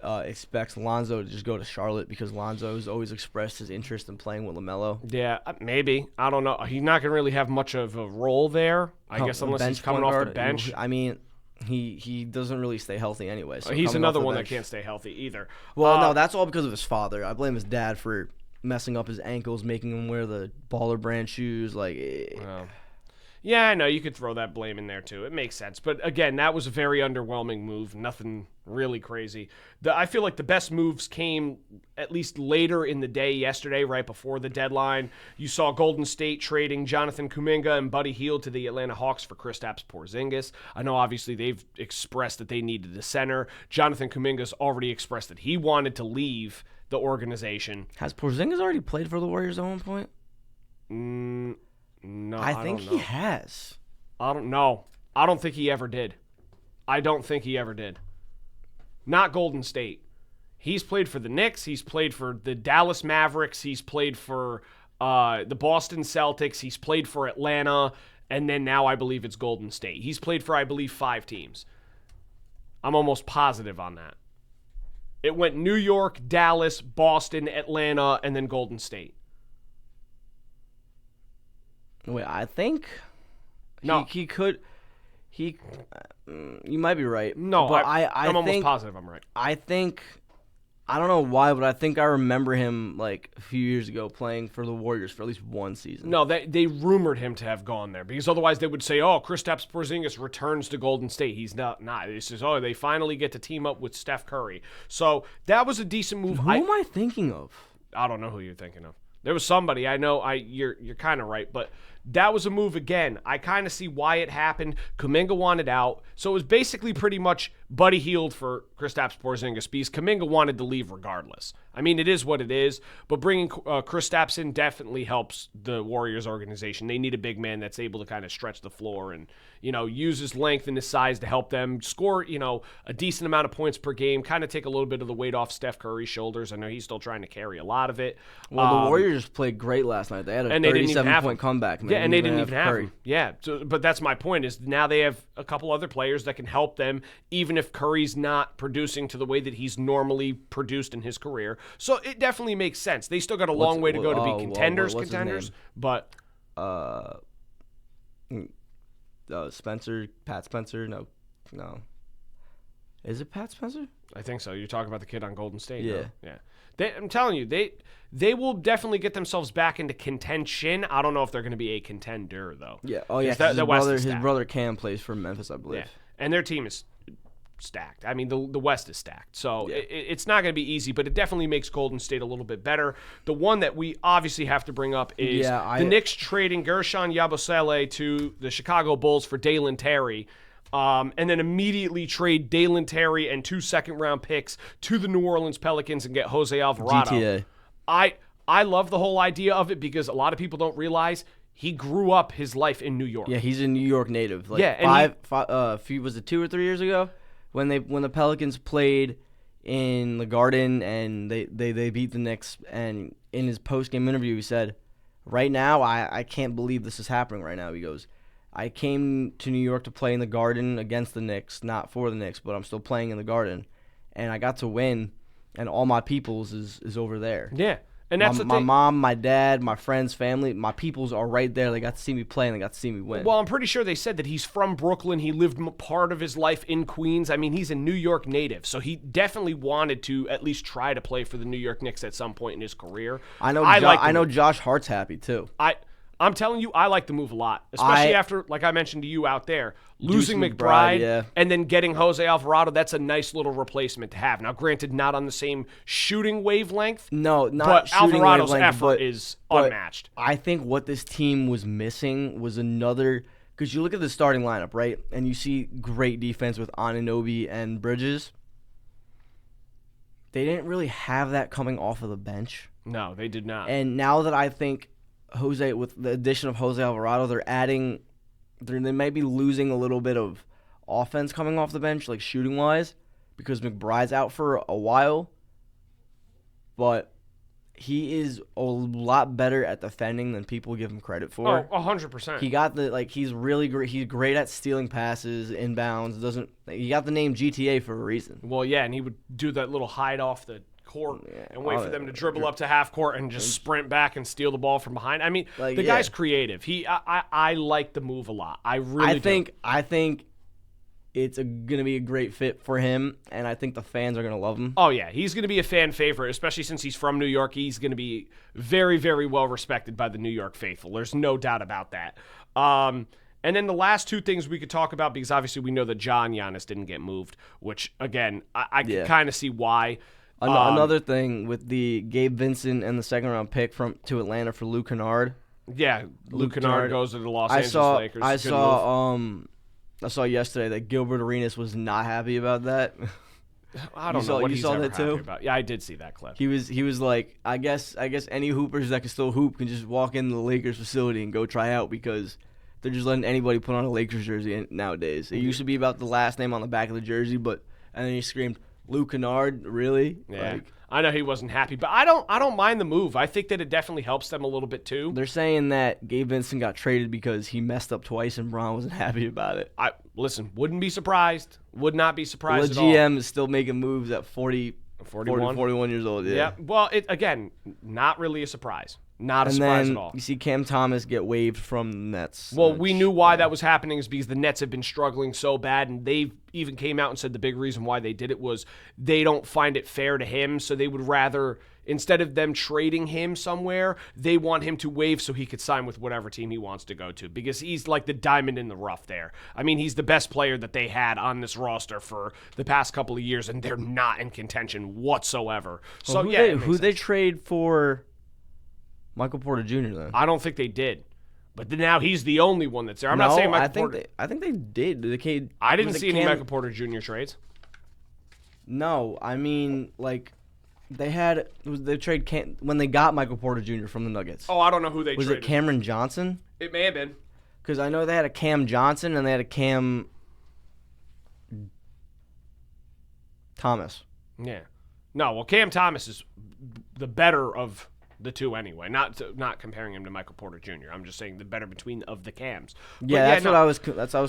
expects Lonzo to just go to Charlotte because Lonzo has always expressed his interest in playing with LaMelo. Yeah, maybe. I don't know. He's not going to really have much of a role there, I guess, unless he's coming off the bench. I mean, he doesn't really stay healthy anyway. So he's another one that can't stay healthy either. Well, no, that's all because of his father. I blame his dad for messing up his ankles, making him wear the baller brand shoes. Yeah, I know. You could throw that blame in there, too. It makes sense. But, again, that was a very underwhelming move. Nothing really crazy. I feel like the best moves came at least later in the day yesterday, right before the deadline. You saw Golden State trading Jonathan Kuminga and Buddy Hield to the Atlanta Hawks for Kristaps Porzingis. I know, obviously, they've expressed that they needed a center. Jonathan Kuminga's already expressed that he wanted to leave the organization. Has Porzingis already played for the Warriors at one point? No, I think he has. I don't know. I don't think he ever did. Not Golden State. He's played for the Knicks. He's played for the Dallas Mavericks. He's played for the Boston Celtics. He's played for Atlanta. And then now I believe it's Golden State. He's played for, I believe, 5 teams. I'm almost positive on that. It went New York, Dallas, Boston, Atlanta, and then Golden State. Wait, I think No. he could. You might be right. No, but I'm almost think, positive I'm right. I think, I don't know why, but I think I remember him like a few years ago playing for the Warriors for at least one season. No, they rumored him to have gone there because otherwise they would say, oh, Kristaps Porzingis returns to Golden State. He's not. It says, oh, they finally get to team up with Steph Curry. So that was a decent move. Who am I thinking of? I don't know who you're thinking of. There was somebody. I know you're kind of right, but that was a move again. I kind of see why it happened. Kuminga wanted out. So it was basically pretty much Buddy Hield for Kristaps Porzingis because Kuminga wanted to leave regardless. I mean, it is what it is, but bringing Kristaps in definitely helps the Warriors organization. They need a big man that's able to kind of stretch the floor and, use his length and his size to help them score, a decent amount of points per game, kind of take a little bit of the weight off Steph Curry's shoulders. I know he's still trying to carry a lot of it. Well, the Warriors played great last night. They had a 37-point comeback. Yeah, and they didn't even have him. Yeah, but that's my point is now they have a couple other players that can help them, even if Curry's not producing to the way that he's normally produced in his career. So it definitely makes sense. They still got a long way to go to be contenders, but Pat Spencer, no. Is it Pat Spencer? I think so. You're talking about the kid on Golden State. Yeah. No? Yeah. I'm telling you, they will definitely get themselves back into contention. I don't know if they're going to be a contender though. Yeah. Oh yeah. His brother Cam plays for Memphis, I believe. Yeah. And their team is stacked. I mean, the West is stacked. So it's not going to be easy, but it definitely makes Golden State a little bit better. The one that we obviously have to bring up is the Knicks trading Gershon Yabusele to the Chicago Bulls for Dalen Terry. And then immediately trade Dalen Terry and 2 second-round picks to the New Orleans Pelicans and get Jose Alvarado. GTA. I love the whole idea of it because a lot of people don't realize he grew up his life in New York. Yeah, he's a New York native. Like was it 2 or 3 years ago when the Pelicans played in the Garden and they beat the Knicks, and in his post-game interview he said, right now I can't believe this is happening right now. He goes, I came to New York to play in the Garden against the Knicks, not for the Knicks, but I'm still playing in the Garden, and I got to win, and all my peoples is over there. Yeah, and that's my mom, my dad, my friends, family, my peoples are right there. They got to see me play, and they got to see me win. Well, I'm pretty sure they said that he's from Brooklyn. He lived part of his life in Queens. I mean, he's a New York native, so he definitely wanted to at least try to play for the New York Knicks at some point in his career. I know Josh Hart's happy too. I'm telling you, I like the move a lot, especially after, like I mentioned to you out there, losing McBride and then getting Jose Alvarado. That's a nice little replacement to have. Now, granted, not on the same shooting wavelength. No, not but shooting Alvarado's wavelength, effort is unmatched. I think what this team was missing was another, because you look at the starting lineup, right, and you see great defense with Anunoby and Bridges. They didn't really have that coming off of the bench. No, they did not. And now that I think with the addition of Jose Alvarado, they may be losing a little bit of offense coming off the bench, like shooting-wise, because McBride's out for a while. But he is a lot better at defending than people give him credit for. Oh, 100%. He got he's really great. He's great at stealing passes, inbounds. He got the name GTA for a reason. Well, yeah, and he would do that little hide off the court and wait for them to dribble up to half court and just sprint back and steal the ball from behind. I mean, the guy's creative. I like the move a lot. I think it's going to be a great fit for him, and I think the fans are going to love him. Oh, yeah. He's going to be a fan favorite, especially since he's from New York. He's going to be very, very well respected by the New York faithful. There's no doubt about that. And then the last 2 things we could talk about, because obviously we know that John Giannis didn't get moved, which, again, I can kind of see why. Another thing with the Gabe Vincent and the second-round pick to Atlanta for Luke Kennard. Yeah, Luke Kennard goes to the Los Angeles Lakers. I saw yesterday that Gilbert Arenas was not happy about that. I don't know what he's ever happy about. Yeah, I did see that clip. He was like, I guess any hoopers that can still hoop can just walk into the Lakers facility and go try out because they're just letting anybody put on a Lakers jersey nowadays. It used to be about the last name on the back of the jersey, and then he screamed, Luke Kennard, really? Yeah. I know he wasn't happy, but I don't mind the move. I think that it definitely helps them a little bit too. They're saying that Gabe Vincent got traded because he messed up twice and Braun wasn't happy about it. Listen, wouldn't be surprised. Would not be surprised The at all. GM is still making moves at 41 years old. Yeah. Well, again, not really a surprise. Not a And surprise then at all. you see Cam Thomas get waived from the Nets. Well, we knew why that was happening is because the Nets have been struggling so bad, and they even came out and said the big reason why they did it was they don't find it fair to him, so they would rather, instead of them trading him somewhere, they want him to waive so he could sign with whatever team he wants to go to, because he's like the diamond in the rough there. I mean, he's the best player that they had on this roster for the past couple of years, and they're not in contention whatsoever. Well, who they trade for Michael Porter Jr. then? I don't think they did. But now he's the only one that's there. I'm not saying Michael Porter. I think they did. I didn't see any Michael Porter Jr. trades. No, I mean, like, they trade when they got Michael Porter Jr. from the Nuggets. Oh, I don't know who they was traded. Was it Cameron Johnson? It may have been. Because I know they had a Cam Johnson and they had a Cam Thomas. Yeah. No, well, Cam Thomas is the better of the two anyway. Not comparing him to Michael Porter Jr. I'm just saying the better between of the Cams. That's what I was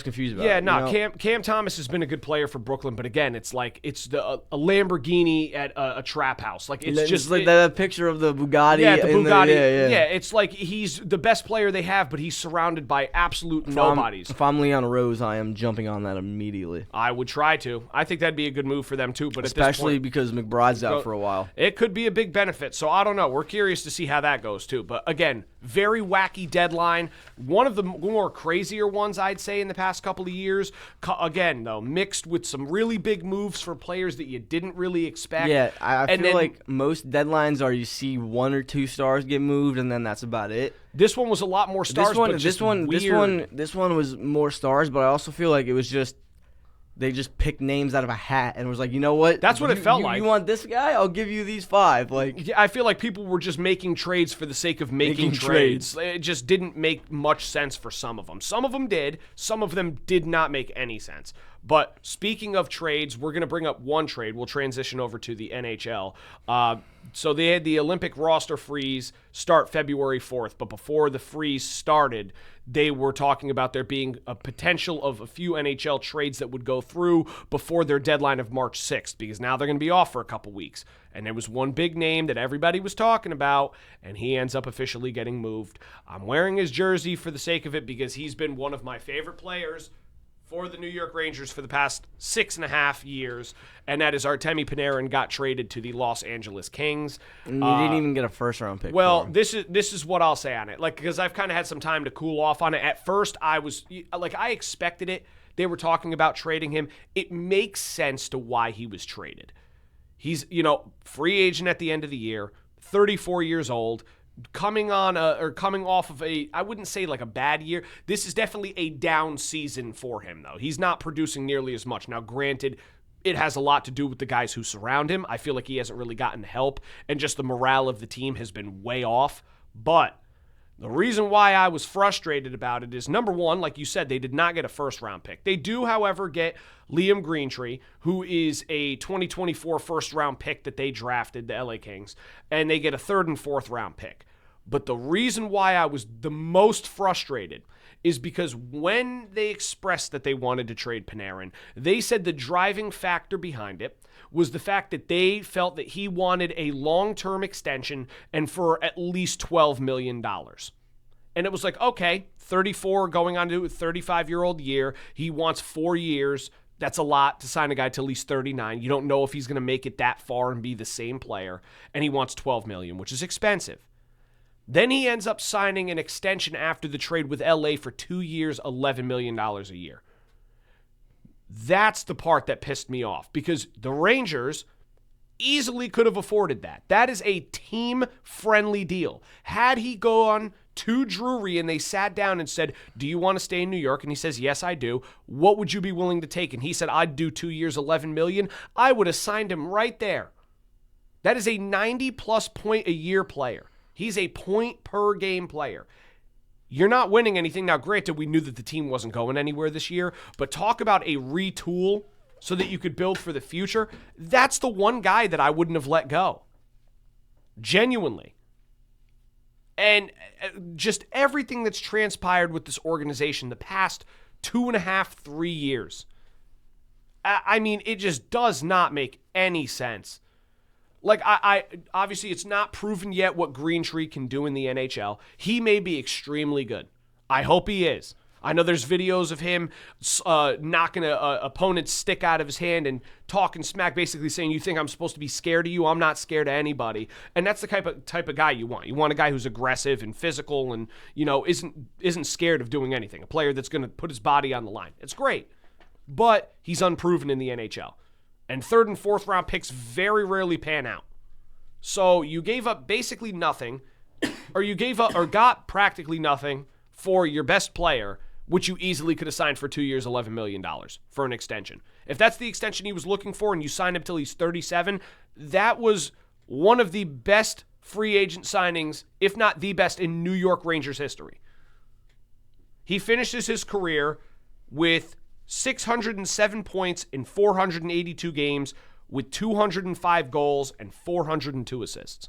confused about. Yeah, no, Cam Thomas has been a good player for Brooklyn, but again, it's like it's a Lamborghini at a trap house. Like it's just like that picture of the Bugatti. Yeah, the Bugatti. Yeah, it's like he's the best player they have, but he's surrounded by absolute nobodies. If I'm Leon Rose, I am jumping on that immediately. I would try to. I think that'd be a good move for them too, but especially at this because point, McBride's out for a while. It could be a big benefit. So I don't know. We're curious to see how that goes too. But again, very wacky deadline. One of the more crazier ones I'd say in the past couple of years. Again, though, mixed with some really big moves for players that you didn't really expect. Yeah, I feel like most deadlines are you see one or two stars get moved and then that's about it. This one was a lot more stars. This one was more stars, but I also feel like it was just they just picked names out of a hat and was like, you know what? That's what it felt like. You want this guy? I'll give you these 5. Like, I feel like people were just making trades for the sake of making trades. It just didn't make much sense for some of them. Some of them did. Some of them did not make any sense. But speaking of trades, we're going to bring up one trade. We'll transition over to the NHL. So they had the Olympic roster freeze start February 4th. But before the freeze started, they were talking about there being a potential of a few NHL trades that would go through before their deadline of March 6th, because now they're going to be off for a couple weeks. And there was one big name that everybody was talking about, and he ends up officially getting moved. I'm wearing his jersey for the sake of it because he's been one of my favorite players for the New York Rangers for the past 6.5 years, and that is Artemi Panarin got traded to the Los Angeles Kings. And you didn't even get a first-round pick. Well, this is what I'll say on it. Like, because I've kind of had some time to cool off on it. At first, I was like, I expected it. They were talking about trading him. It makes sense to why he was traded. He's, free agent at the end of the year, 34 years old. Coming off of I wouldn't say like a bad year. This is definitely a down season for him, though. He's not producing nearly as much. Now, granted, it has a lot to do with the guys who surround him. I feel like he hasn't really gotten help, and just the morale of the team has been way off. But the reason why I was frustrated about it is, number one, like you said, they did not get a first-round pick. They do, however, get Liam Greentree, who is a 2024 first-round pick that they drafted, the LA Kings, and they get a third and fourth-round pick. But the reason why I was the most frustrated is because when they expressed that they wanted to trade Panarin, they said the driving factor behind it was the fact that they felt that he wanted a long-term extension and for at least $12 million. And it was like, okay, 34 going on to a 35-year-old year. He wants 4 years. That's a lot to sign a guy till he's 39. You don't know if he's going to make it that far and be the same player. And he wants $12 million, which is expensive. Then he ends up signing an extension after the trade with LA for 2 years, $11 million a year. That's the part that pissed me off, because the Rangers easily could have afforded that. That is a team-friendly deal. Had he gone to Drury and they sat down and said, do you want to stay in New York? And he says, yes, I do. What would you be willing to take? And he said, I'd do 2 years, $11 million. I would have signed him right there. That is a 90-plus point a year player. He's a point-per-game player. You're not winning anything. Now, granted, we knew that the team wasn't going anywhere this year, but talk about a retool so that you could build for the future, that's the one guy that I wouldn't have let go. Genuinely. And just everything that's transpired with this organization the past 2.5, 3 years. I mean, it just does not make any sense. Like, I obviously, it's not proven yet what Greentree can do in the NHL. He may be extremely good. I hope he is. I know there's videos of him knocking an opponent's stick out of his hand and talking smack, basically saying, you think I'm supposed to be scared of you? I'm not scared of anybody. And that's the type of guy you want. You want a guy who's aggressive and physical and, isn't scared of doing anything. A player that's going to put his body on the line. It's great. But he's unproven in the NHL. And third and fourth round picks very rarely pan out. So you gave up basically nothing, or you got practically nothing for your best player, which you easily could have signed for 2 years, $11 million for an extension. If that's the extension he was looking for and you signed him till he's 37, that was one of the best free agent signings, if not the best, in New York Rangers history. He finishes his career with 607 points in 482 games with 205 goals and 402 assists.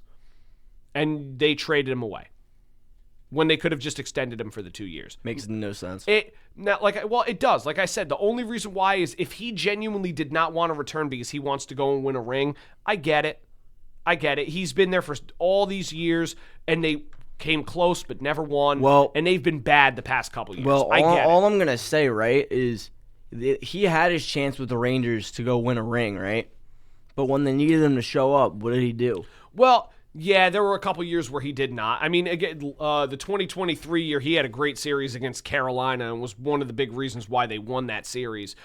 And they traded him away when they could have just extended him for the 2 years. Makes no sense. It does. Like I said, the only reason why is if he genuinely did not want to return because he wants to go and win a ring, I get it. He's been there for all these years, and they came close but never won. Well, and they've been bad the past couple years. Well, all I'm going to say, right, is he had his chance with the Rangers to go win a ring, right? But when they needed him to show up, what did he do? Well, yeah, there were a couple years where he did not. I mean, again, the 2023 year, he had a great series against Carolina and was one of the big reasons why they won that series.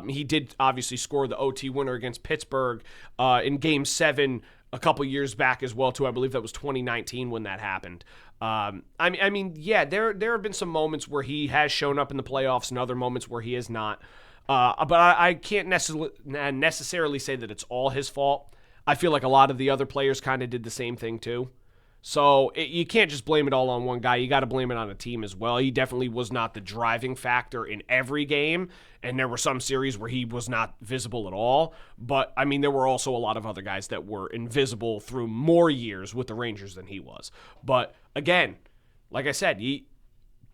He did obviously score the OT winner against Pittsburgh in Game 7 a couple years back as well, too. I believe that was 2019 when that happened. I mean, yeah, there have been some moments where he has shown up in the playoffs and other moments where he is not. But I can't necessarily say that it's all his fault. I feel like a lot of the other players kind of did the same thing too. So you can't just blame it all on one guy. You got to blame it on a team as well. He definitely was not the driving factor in every game, and there were some series where he was not visible at all. But, I mean, there were also a lot of other guys that were invisible through more years with the Rangers than he was. But, again, like I said,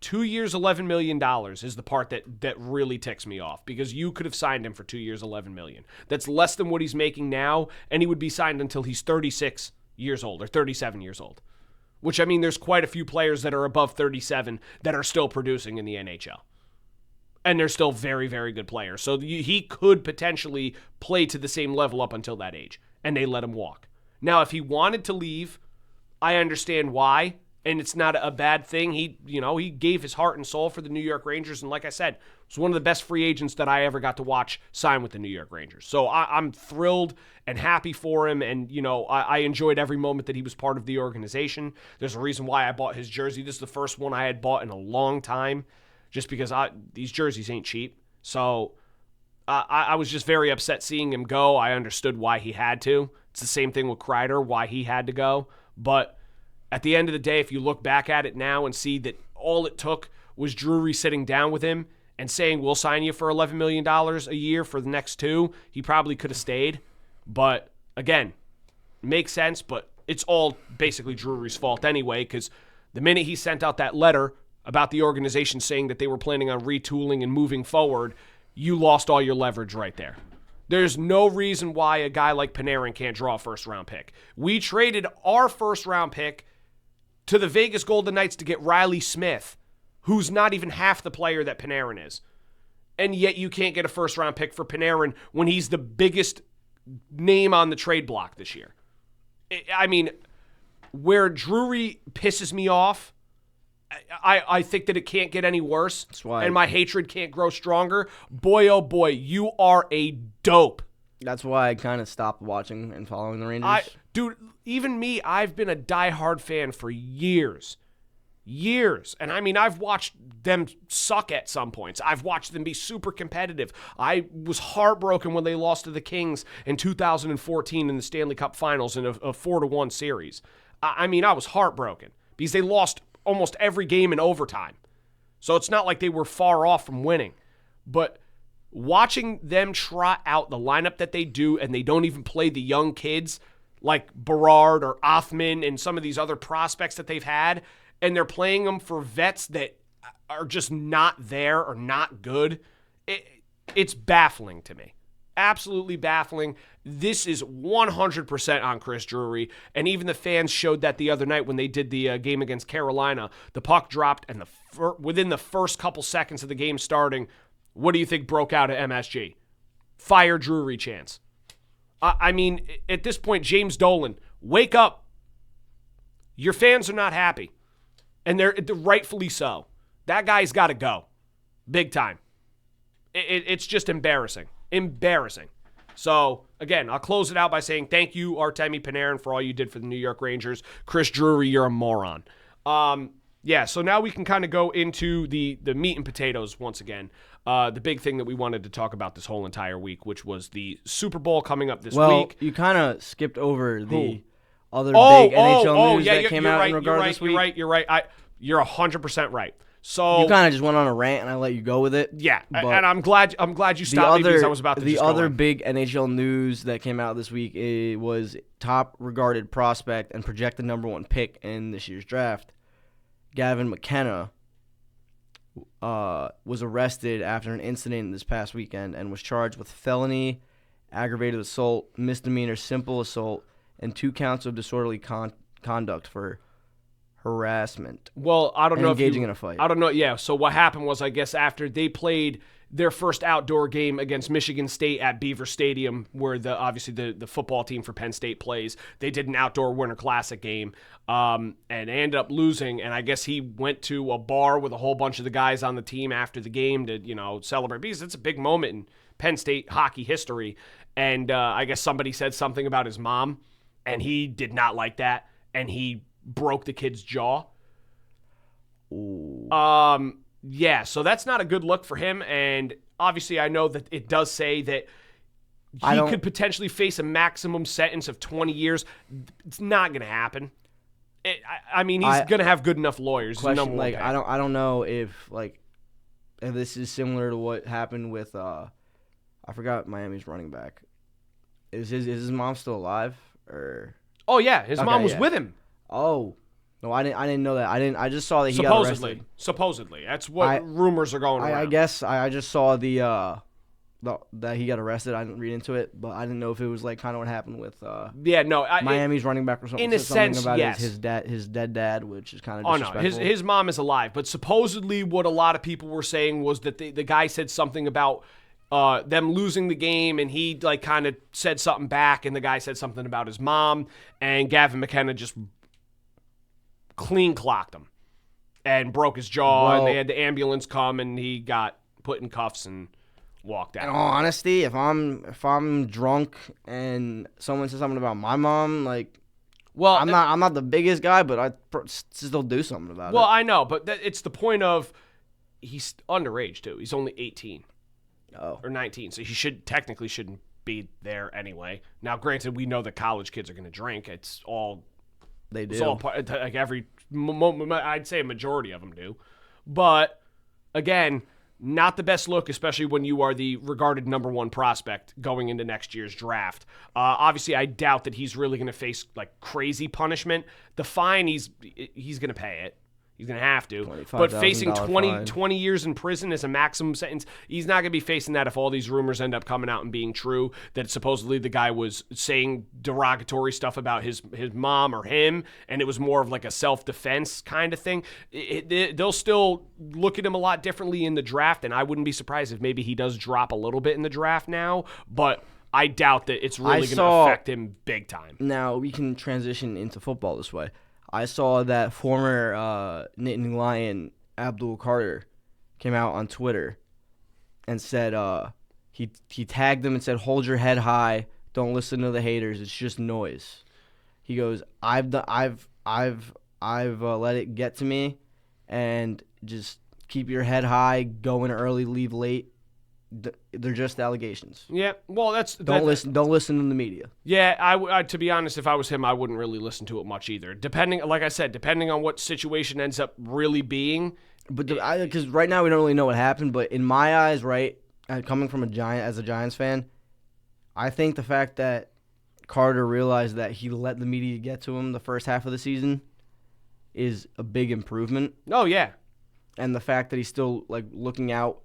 2 years, $11 million is the part that really ticks me off, because you could have signed him for 2 years, $11 million. That's less than what he's making now, and he would be signed until he's 36 years old or 37 years old, which, I mean, there's quite a few players that are above 37 that are still producing in the NHL, and they're still very, very good players. So he could potentially play to the same level up until that age, and they let him walk. Now, if he wanted to leave, I understand why, and it's not a bad thing. He gave his heart and soul for the New York Rangers, and like I said, was one of the best free agents that I ever got to watch sign with the New York Rangers. So I'm thrilled and happy for him, and I enjoyed every moment that he was part of the organization. There's a reason why I bought his jersey. This is the first one I had bought in a long time, just because these jerseys ain't cheap. So I was just very upset seeing him go. I understood why he had to. It's the same thing with Kreider, why he had to go. But at the end of the day, if you look back at it now and see that all it took was Drury sitting down with him and saying, we'll sign you for $11 million a year for the next 2, he probably could have stayed. But, again, makes sense, but it's all basically Drury's fault anyway, because the minute he sent out that letter about the organization saying that they were planning on retooling and moving forward, you lost all your leverage right there. There's no reason why a guy like Panarin can't draw a first-round pick. We traded our first-round pick to the Vegas Golden Knights to get Riley Smith, who's not even half the player that Panarin is. And yet you can't get a first-round pick for Panarin when he's the biggest name on the trade block this year. I mean, where Drury pisses me off, I think that it can't get any worse. That's why. And my hatred can't grow stronger. Boy, oh boy, you are a dope. That's why I kind of stopped watching and following the Rangers. Dude, even me, I've been a diehard fan for years. And I mean, I've watched them suck at some points. I've watched them be super competitive. I was heartbroken when they lost to the Kings in 2014 in the Stanley Cup Finals in a 4-1 series. I mean, I was heartbroken because they lost almost every game in overtime. So it's not like they were far off from winning. But watching them trot out the lineup that they do, and they don't even play the young kids like Berard or Othman and some of these other prospects that they've had, and they're playing them for vets that are just not there or not good. It's baffling to me. Absolutely baffling. This is 100% on Chris Drury, and even the fans showed that the other night when they did the game against Carolina. The puck dropped, and within the first couple seconds of the game starting, what do you think broke out at MSG? Fire Drury chants. I mean, at this point, James Dolan, wake up. Your fans are not happy, and they're rightfully so. That guy's got to go. Big time. It's just embarrassing. Embarrassing. So, again, I'll close it out by saying thank you, Artemi Panarin, for all you did for the New York Rangers. Chris Drury, you're a moron. So now we can kind of go into the meat and potatoes once again. The big thing that we wanted to talk about this whole entire week, which was the Super Bowl coming up this week. Well, you kind of skipped over the other big NHL news that came out in regard to this week. You're right. You're 100% right. So you kind of just went on a rant, and I let you go with it. Yeah, and I'm glad you stopped me because I was about to. The other big NHL news that came out this week was top regarded prospect and projected number 1 pick in this year's draft, Gavin McKenna, was arrested after an incident this past weekend and was charged with felony, aggravated assault, misdemeanor simple assault, and 2 counts of disorderly conduct for harassment. Well, I don't know engaging in a fight. I don't know. Yeah. So what happened was, I guess after they played their first outdoor game against Michigan State at Beaver Stadium, where obviously the football team for Penn State plays, they did an outdoor Winter Classic game, and ended up losing. And I guess he went to a bar with a whole bunch of the guys on the team after the game to celebrate, because it's a big moment in Penn State hockey history. And I guess somebody said something about his mom, and he did not like that, and he broke the kid's jaw. Ooh. Yeah, so that's not a good look for him, and obviously I know that it does say that he could potentially face a maximum sentence of 20 years. It's not going to happen. I mean, he's going to have good enough lawyers. Question, I don't know if this is similar to what happened with I forgot Miami's running back. Is his mom still alive, or? Oh yeah, his mom was with him. Oh, no, I didn't know that. I just saw that he got arrested. Supposedly, that's what rumors are going around. I guess I just saw that he got arrested. I didn't read into it, but I didn't know if it was kind of what happened with Miami's running back or something. In a sense, about yes. his dead dad, which is kind of disrespectful. Oh no, his mom is alive, but supposedly what a lot of people were saying was that the guy said something about them losing the game, and he kind of said something back, and the guy said something about his mom, and Gavin McKenna just clean clocked him and broke his jaw, and they had the ambulance come, and he got put in cuffs and walked out. In all honesty, if I'm drunk and someone says something about my mom, I'm not the biggest guy, but I still do something about it. Well, I know, but it's the point of he's underage too. He's only 18 or 19, so he technically shouldn't be there anyway. Now, granted, we know that college kids are going to drink. It's all they do. It's all part, I'd say a majority of them do. But again, not the best look, especially when you are the regarded number 1 prospect going into next year's draft. Obviously, I doubt that he's really going to face crazy punishment. The fine, he's going to pay it. He's going to have to. But facing 20 years in prison as a maximum sentence, he's not going to be facing that if all these rumors end up coming out and being true, that supposedly the guy was saying derogatory stuff about his mom or him, and it was more of a self-defense kind of thing. They'll still look at him a lot differently in the draft, and I wouldn't be surprised if maybe he does drop a little bit in the draft now, but I doubt that it's really going to affect him big time. Now, we can transition into football this way. I saw that former Nittany Lion Abdul Carter came out on Twitter and said he tagged them and said, "Hold your head high, don't listen to the haters. It's just noise." He goes, "I've let it get to me, and just keep your head high, go in early, leave late. They're just allegations." Yeah, well, don't listen to the media. Yeah, I to be honest, if I was him, I wouldn't really listen to it much either. Like I said, depending on what situation ends up really being. But because right now we don't really know what happened, but in my eyes, right, coming from a Giants fan, I think the fact that Carter realized that he let the media get to him the first half of the season is a big improvement. Oh, yeah. And the fact that he's still like looking out,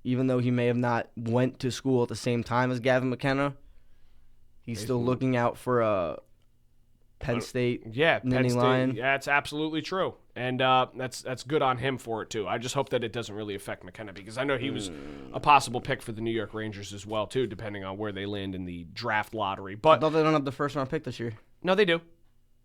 even though he may have not went to school at the same time as Gavin McKenna, he's still looking out for a Penn State. Yeah, Penn State. Lion. Yeah, it's absolutely true, and that's good on him for it too. I just hope that it doesn't really affect McKenna because I know he was a possible pick for the New York Rangers as well too, depending on where they land in the draft lottery. But I thought they don't have the first round pick this year. No, they do.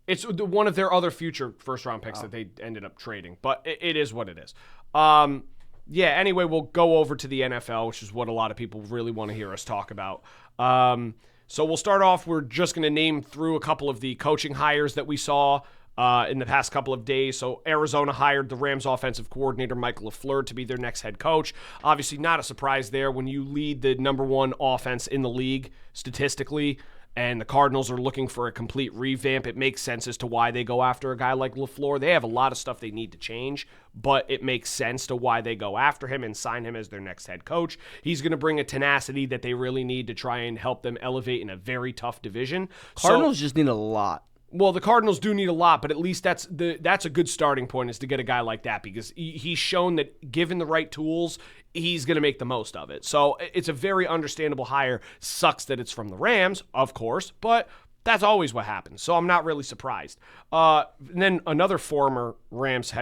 It's one of their other future first round picks that they ended up trading, but it is what it is. Yeah. Anyway, we'll go over to the NFL, which is what a lot of people really want to hear us talk about. So we'll start off. We're just going to name through a couple of the coaching hires that we saw in the past couple of days. So Arizona hired the Rams offensive coordinator, Mike LaFleur, to be their next head coach. Obviously not a surprise there when you lead the number one offense in the league statistically, and the Cardinals are looking for a complete revamp. It makes sense as to why they go after a guy like LaFleur. They have a lot of stuff they need to change, but it makes sense to why they go after him and sign him as their next head coach. He's going to bring a tenacity that they really need to try and help them elevate in a very tough division. Cardinals just need a lot. Well, the Cardinals do need a lot, but at least that's a good starting point is to get a guy like that because he's shown that given the right tools, he's going to make the most of it. So it's a very understandable hire. Sucks that it's from the Rams, of course, but that's always what happens. So I'm not really surprised. And then another former Rams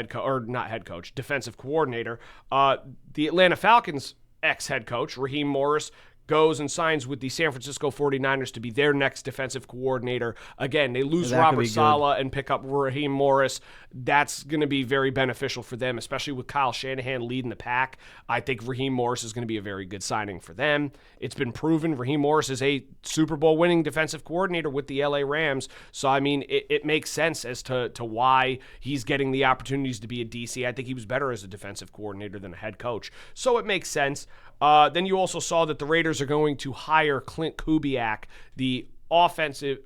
defensive coordinator, the Atlanta Falcons ex-head coach, Raheem Morris, goes and signs with the San Francisco 49ers to be their next defensive coordinator. Again, they lose Robert Saleh and pick up Raheem Morris. That's going to be very beneficial for them, especially with Kyle Shanahan leading the pack. I think Raheem Morris is going to be a very good signing for them. It's been proven Raheem Morris is a Super Bowl winning defensive coordinator with the LA Rams. So, I mean, it makes sense as to why he's getting the opportunities to be a DC. I think he was better as a defensive coordinator than a head coach. So it makes sense. Then you also saw that the Raiders are going to hire Clint Kubiak, the offensive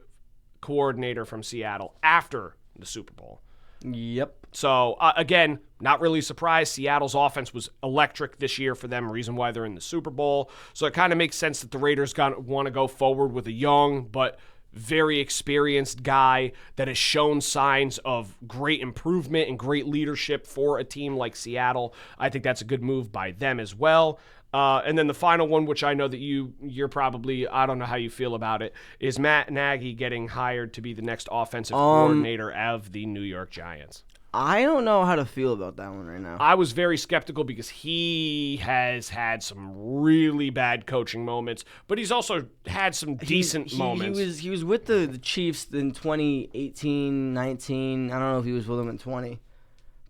coordinator from Seattle, after the Super Bowl. Yep. So, again, not really surprised. Seattle's offense was electric this year for them, reason why they're in the Super Bowl. So it kind of makes sense that the Raiders want to go forward with a young but very experienced guy that has shown signs of great improvement and great leadership for a team like Seattle. I think that's a good move by them as well. And then the final one, which I know that you're probably, I don't know how you feel about it, is Matt Nagy getting hired to be the next offensive coordinator of the New York Giants. I don't know how to feel about that one right now. I was very skeptical because he has had some really bad coaching moments, but he's also had some decent moments. He was with the Chiefs in 2018, 19. I don't know if he was with them in 20.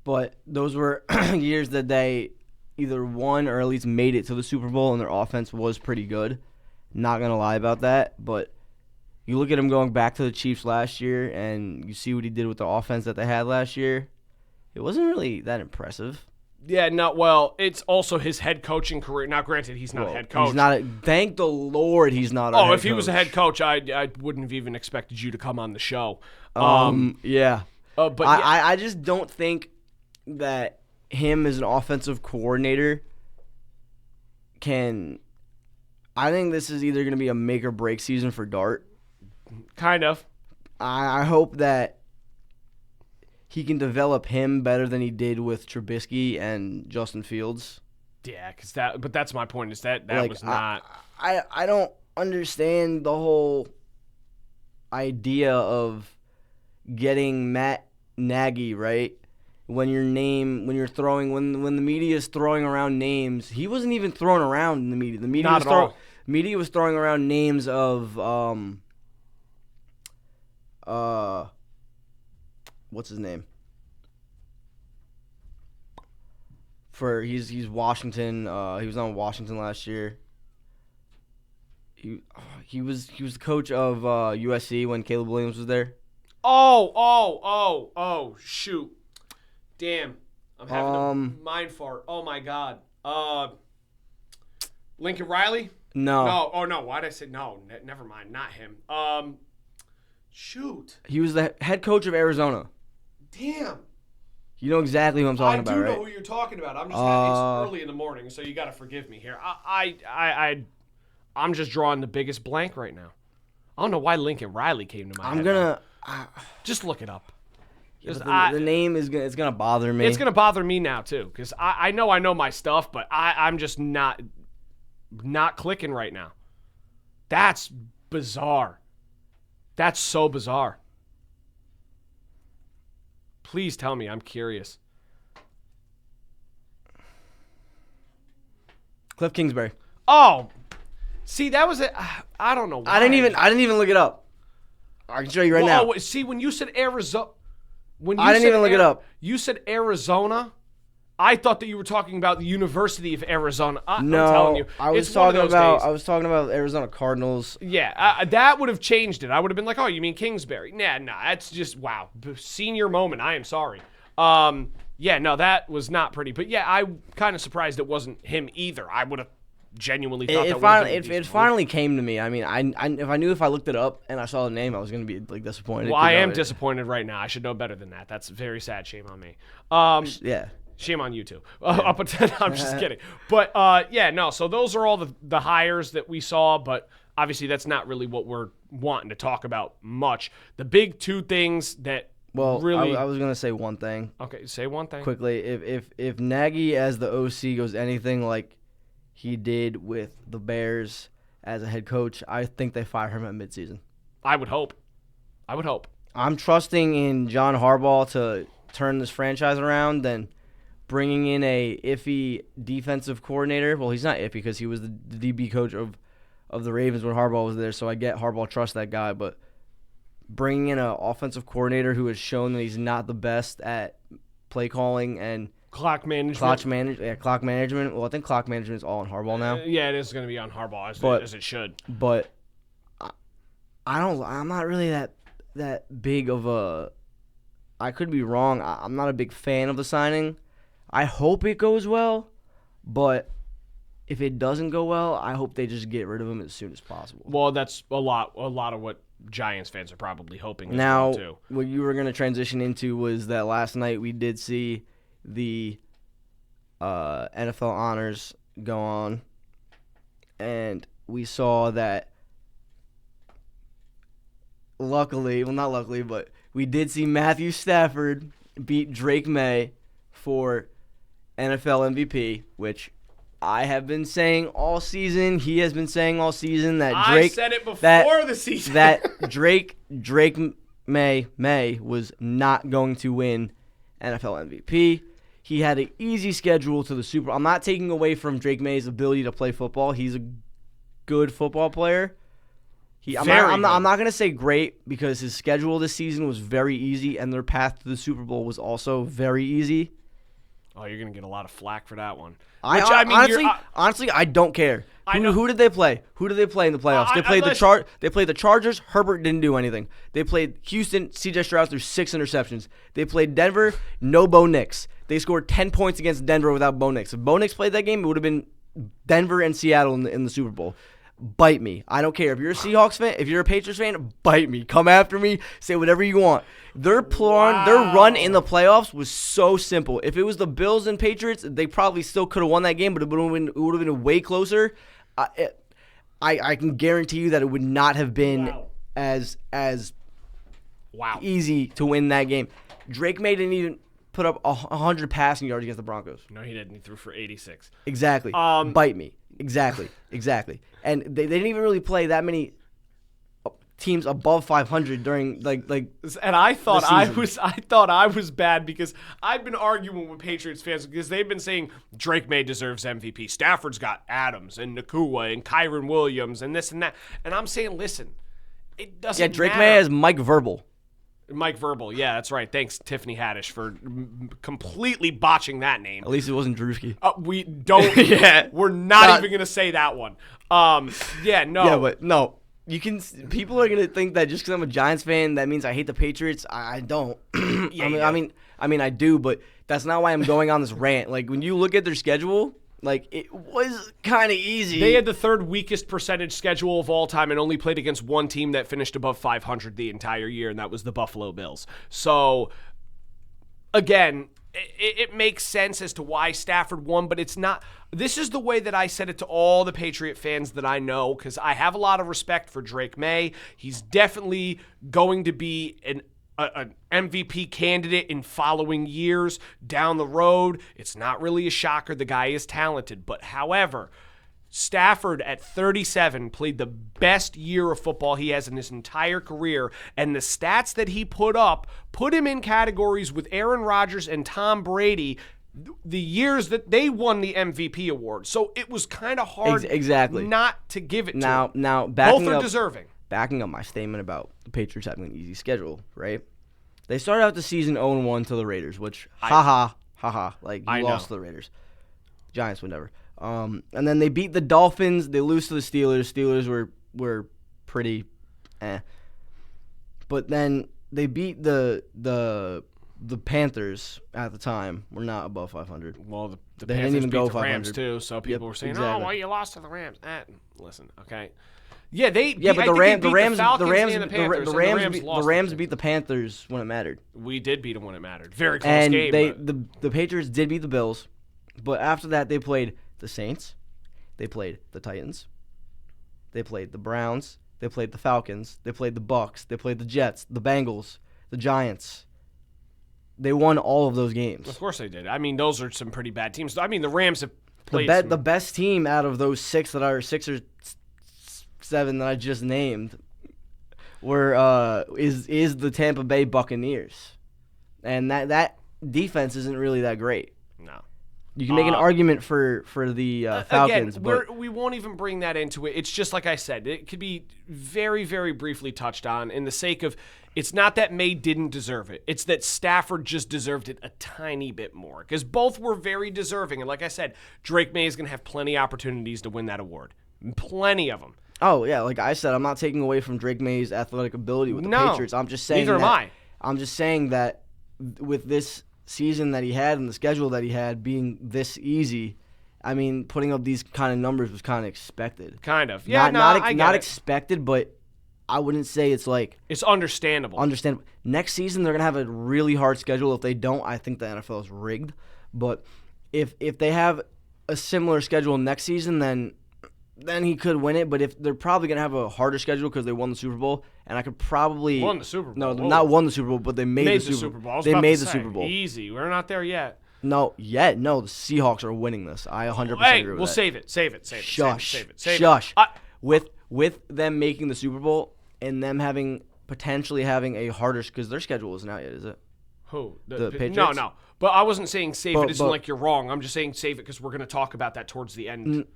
But those were years that they either won or at least made it to the Super Bowl, and their offense was pretty good. Not going to lie about that, but you look at him going back to the Chiefs last year, and you see what he did with the offense that they had last year. It wasn't really that impressive. Yeah, well, it's also his head coaching career. Now, granted, he's not a head coach. Thank the Lord he's not a head coach. Oh, if he was a head coach, I wouldn't have even expected you to come on the show. Yeah. But I just don't think that him as an offensive coordinator can. I think this is either going to be a make or break season for Dart. Kind of. I hope that he can develop him better than he did with Trubisky and Justin Fields. Yeah, but that's my point. Is that was not. I don't understand the whole idea of getting Matt Nagy, right? When the media is throwing around names, he wasn't even thrown around in the media. The media not at all. Media was throwing around names of what's his name? He's Washington. He was on Washington last year. He was the coach of USC when Caleb Williams was there. Oh, shoot. Damn. I'm having a mind fart. Oh, my God. Lincoln Riley? No. No. Oh, no. Why'd I say no? Never mind. Not him. Shoot. He was the head coach of Arizona. Damn. You know exactly who I'm talking about, right? I do know who you're talking about. I'm just it's early in the morning, so you got to forgive me here. I'm just drawing the biggest blank right now. I don't know why Lincoln Riley came to my head. Just look it up. The name is gonna bother me. It's gonna bother me now too, because I know my stuff, but I'm just not clicking right now. That's bizarre. That's so bizarre. Please tell me. I'm curious. Cliff Kingsbury. Oh, see, that was it. I don't know why. I didn't even look it up. I can show you right now. See, when you said Arizona, I didn't even look it up. You said Arizona. I thought that you were talking about the University of Arizona. No, I'm telling you, I was talking about Arizona Cardinals. Yeah, that would have changed it. I would have been like, oh, you mean Kingsbury? Nah, that's just wow, senior moment. I am sorry. Yeah, no, that was not pretty. But yeah, I'm kind of surprised it wasn't him either. I would have genuinely thought it finally came to me. I mean, if I knew if I looked it up and I saw the name, I was going to be like disappointed. Well, I am disappointed right now. I should know better than that. That's very sad. Shame on me. Yeah. Shame on you too. Up until I'm just kidding. But yeah, no. So those are all the hires that we saw. But obviously, that's not really what we're wanting to talk about much. The big two things that really. I was going to say one thing. Okay, say one thing quickly. If Nagy as the OC goes anything like he did with the Bears as a head coach, I think they fire him at midseason. I would hope. I'm trusting in John Harbaugh to turn this franchise around than bringing in a iffy defensive coordinator. Well, he's not iffy because he was the DB coach of the Ravens when Harbaugh was there, so I get Harbaugh trusts that guy. But bringing in an offensive coordinator who has shown that he's not the best at play calling and clock management. Clock management. Well, I think clock management is all on Harbaugh now. Yeah, it is going to be on Harbaugh as it should. But I'm not really that big of a. I could be wrong. I'm not a big fan of the signing. I hope it goes well, but if it doesn't go well, I hope they just get rid of him as soon as possible. Well, that's a lot of what Giants fans are probably hoping. Now, too. What you were going to transition into was that last night we did see the NFL honors go on, and we saw that not luckily, but we did see Matthew Stafford beat Drake May for NFL MVP, which I have been saying all season. He has been saying all season that Drake. I said it before the season. That Drake May was not going to win NFL MVP. He had an easy schedule to the Super Bowl. I'm not taking away from Drake May's ability to play football. He's a good football player. I'm not going to say great because his schedule this season was very easy, and their path to the Super Bowl was also very easy. Oh, you're going to get a lot of flack for that one. Honestly, I don't care. Who did they play? Who did they play in the playoffs? They played the Chargers. Herbert didn't do anything. They played Houston. C.J. Stroud threw 6 interceptions. They played Denver. No Bo Nix. They scored 10 points against Denver without Bo Nix. If Bo Nix played that game, it would have been Denver and Seattle in the Super Bowl. Bite me. I don't care. If you're a Seahawks fan, if you're a Patriots fan, bite me. Come after me. Say whatever you want. Their run in the playoffs was so simple. If it was the Bills and Patriots, they probably still could have won that game, but it would have been way closer. I can guarantee you that it would not have been as easy to win that game. Drake May didn't even put up 100 passing yards against the Broncos. No, he didn't. He threw for 86. Exactly. Bite me. Exactly. And they didn't even really play that many teams above 500 during like. And I thought I was bad because I've been arguing with Patriots fans because they've been saying Drake May deserves MVP. Stafford's got Adams and Nakua and Kyron Williams and this and that. And I'm saying, listen, it doesn't. Yeah, Drake matter. May has Mike Verbal. Mike Verbal, yeah, that's right. Thanks, Tiffany Haddish, for completely botching that name. At least it wasn't Drewski. We don't. Yeah, we're not even gonna say that one. Yeah, no. Yeah, but no. You can. People are gonna think that just because I'm a Giants fan, that means I hate the Patriots. I don't. I mean, I do, but that's not why I'm going on this rant. Like when you look at their schedule. Like, it was kind of easy. They had the third weakest percentage schedule of all time and only played against one team that finished above 500 the entire year, and that was the Buffalo Bills. So, again, it makes sense as to why Stafford won, but it's not. This is the way that I said it to all the Patriot fans that I know, because I have a lot of respect for Drake May. He's definitely going to be an MVP candidate in following years down the road. It's not really a shocker. The guy is talented. But however, Stafford at 37 played the best year of football he has in his entire career, and the stats that he put up put him in categories with Aaron Rodgers and Tom Brady the years that they won the MVP award. So it was kind of hard not to give it to him. Now, both are deserving. Backing up my statement about the Patriots having an easy schedule, right? They started out the season 0-1 to the Raiders, which, like, you lost to the Raiders. Giants would never. And then they beat the Dolphins. They lose to the Steelers. Steelers were pretty But then they beat the Panthers at the time. We're not above 500. Well, they Panthers didn't even beat go the 500. Rams too, so people were saying, exactly. "Oh, well, you lost to the Rams." Listen, okay. Yeah, but the Rams beat beat the Panthers when it mattered. We did beat them when it mattered. Very close And game. the Patriots did beat the Bills, but after that they played the Saints, they played the Titans, they played the Browns, they played the Falcons, they played the Bucks, they played the Jets, the Bengals, the Giants. They won all of those games. Of course they did. I mean, those are some pretty bad teams. I mean, the Rams have played the best team out of those six or seven that I just named is the Tampa Bay Buccaneers, and that defense isn't really that great. No, you can make an argument for the Falcons, again, but we won't even bring that into it. It's just like I said, it could be very, very briefly touched on in the sake of it's not that May didn't deserve it. It's that Stafford just deserved it a tiny bit more because both were very deserving. And like I said, Drake May is going to have plenty of opportunities to win that award, plenty of them. Oh, yeah, like I said, I'm not taking away from Drake May's athletic ability with the Patriots. I'm just saying neither am I. I'm just saying that with this season that he had and the schedule that he had being this easy, I mean, putting up these kind of numbers was kind of expected. Kind of. Yeah, I get not it. expected, but I wouldn't say it's like... It's understandable. Next season, they're going to have a really hard schedule. If they don't, I think the NFL is rigged. But if they have a similar schedule next season, then he could win it. But if they're probably going to have a harder schedule because they won the Super Bowl, and I could probably... Won the Super Bowl. No, not won the Super Bowl, but they made the Super Bowl. They made the Super Bowl. Easy. We're not there yet. No, the Seahawks are winning this. I 100% agree with we'll that. save it. Shush. Shush. With them making the Super Bowl and them potentially having a harder, because their schedule isn't out yet, is it? Who? The Patriots? No. But I wasn't saying save it. Isn't like you're wrong. I'm just saying save it because we're going to talk about that towards the end.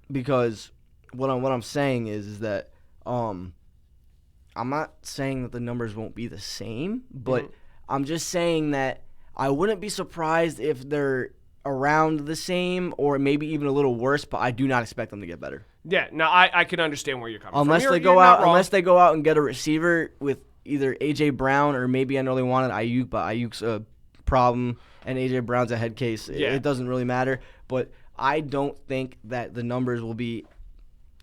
Because what I'm saying is that I'm not saying that the numbers won't be the same, but I'm just saying that I wouldn't be surprised if they're around the same or maybe even a little worse, but I do not expect them to get better. Yeah, no, I can understand where you're coming from. Unless they go out and get a receiver with either A.J. Brown or maybe I know they wanted Ayuk, but Ayuk's a problem and A.J. Brown's a head case. Yeah. It doesn't really matter, but I don't think that the numbers will be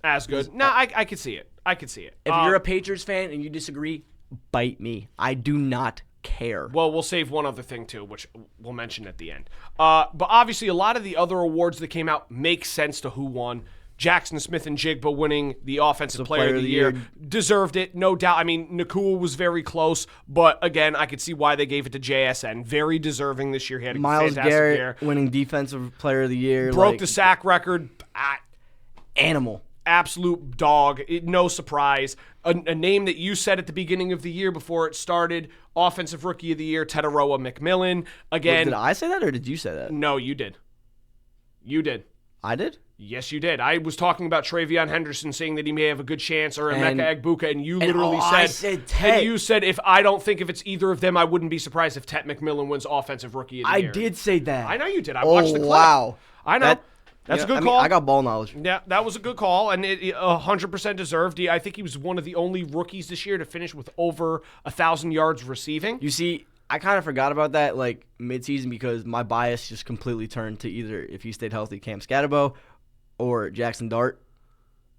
as good. No, I could see it. If you're a Patriots fan and you disagree, bite me. I do not care. Well, we'll save one other thing too, which we'll mention at the end. But obviously, a lot of the other awards that came out make sense to who won. Jackson Smith-Njigba winning the Offensive Player of the Year. Deserved it, no doubt. I mean, Nakua was very close, but again, I could see why they gave it to JSN. Very deserving this year. He had a Myles fantastic Garrett year. Winning Defensive Player of the Year. Broke the sack record. Animal. Absolute dog. No surprise. A name that you said at the beginning of the year before it started, Offensive Rookie of the Year, Teteroa McMillan. Again, did I say that or did you say that? No, you did. You did. I did? Yes, you did. I was talking about Travion Henderson saying that he may have a good chance, or Emeka Egbuka, and you literally said, I said Tet. And you said, if I don't think if it's either of them, I wouldn't be surprised if Tet McMillan wins Offensive Rookie of the Year. I did say that. I know you did. I watched the clip. Wow. I know. That's a good call. I got ball knowledge. Yeah, that was a good call, and it 100% deserved. I think he was one of the only rookies this year to finish with over 1,000 yards receiving. You see, I kind of forgot about that midseason because my bias just completely turned to either, if he stayed healthy, Cam Scatterbo or Jackson Dart.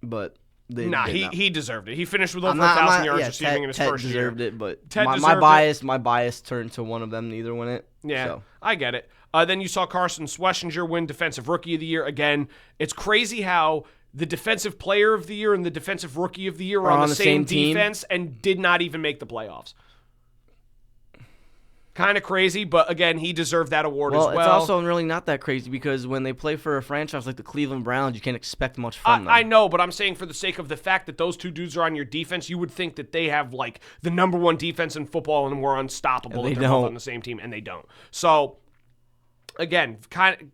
But Nah, did he deserved it. He finished with over 1,000 yards receiving in his first year. deserved it, but Ted my bias turned to one of them to either win it. Yeah, so. I get it. Then you saw Carson Schlesinger win Defensive Rookie of the Year. Again, it's crazy how the Defensive Player of the Year and the Defensive Rookie of the Year are on the same defense and did not even make the playoffs. Kind of crazy, but again, he deserved that award as well. It's also really not that crazy because when they play for a franchise like the Cleveland Browns, you can't expect much from them. I know, but I'm saying for the sake of the fact that those two dudes are on your defense, you would think that they have like the number one defense in football and we're unstoppable if they're both on the same team, and they don't. So, again, kind of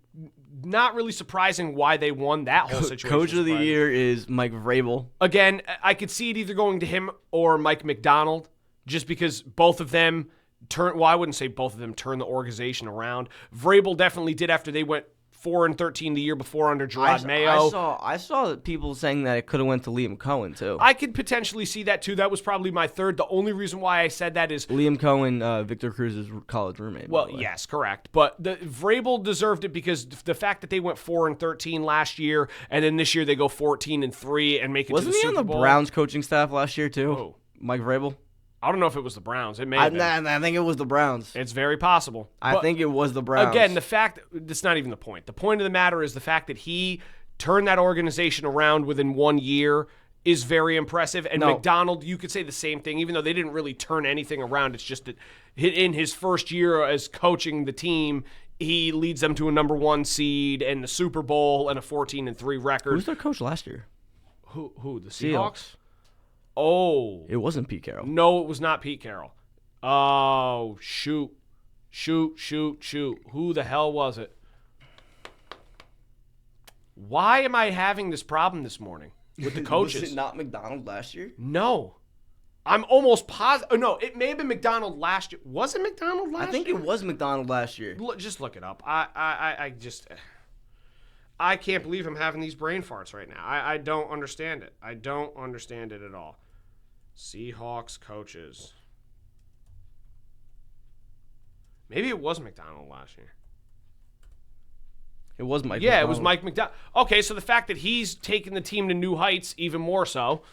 not really surprising why they won that whole situation. Coach of the Year is Mike Vrabel. Again, I could see it either going to him or Mike McDonald, just because both of them I wouldn't say both of them turned the organization around. Vrabel definitely did after they went 4-13 the year before under Gerard Mayo. I saw people saying that it could have went to Liam Cohen too. I could potentially see that too. That was probably my third. The only reason why I said that is Liam Cohen, Victor Cruz's college roommate. Well, yes, correct. But the Vrabel deserved it because the fact that they went 4-13 last year, and then this year they go 14-3 and make it to the Super Bowl. Wasn't he on the Browns coaching staff last year too? Who? Mike Vrabel. I don't know if it was the Browns. It may have been. I think it was the Browns. It's very possible. I think it was the Browns. Again, the fact that's not even the point. The point of the matter is the fact that he turned that organization around within 1 year is very impressive. And McDonald, you could say the same thing, even though they didn't really turn anything around. It's just that in his first year as coaching the team, he leads them to a number 1 seed and the Super Bowl and a 14-3 record. Who was their coach last year? Who? The Seahawks? Oh. It wasn't Pete Carroll. No, it was not Pete Carroll. Oh, shoot. Who the hell was it? Why am I having this problem this morning with the coaches? Was it not McDonald last year? No. I'm almost positive. Oh, no, it may have been McDonald last year. Was it McDonald last year? I think it was McDonald last year. Just look it up. I can't believe I'm having these brain farts right now. I don't understand it. I don't understand it at all. Seahawks coaches. Maybe it was McDonald last year. It was Mike. Yeah, it was Mike McDonald. Okay, so the fact that he's taken the team to new heights, even more so.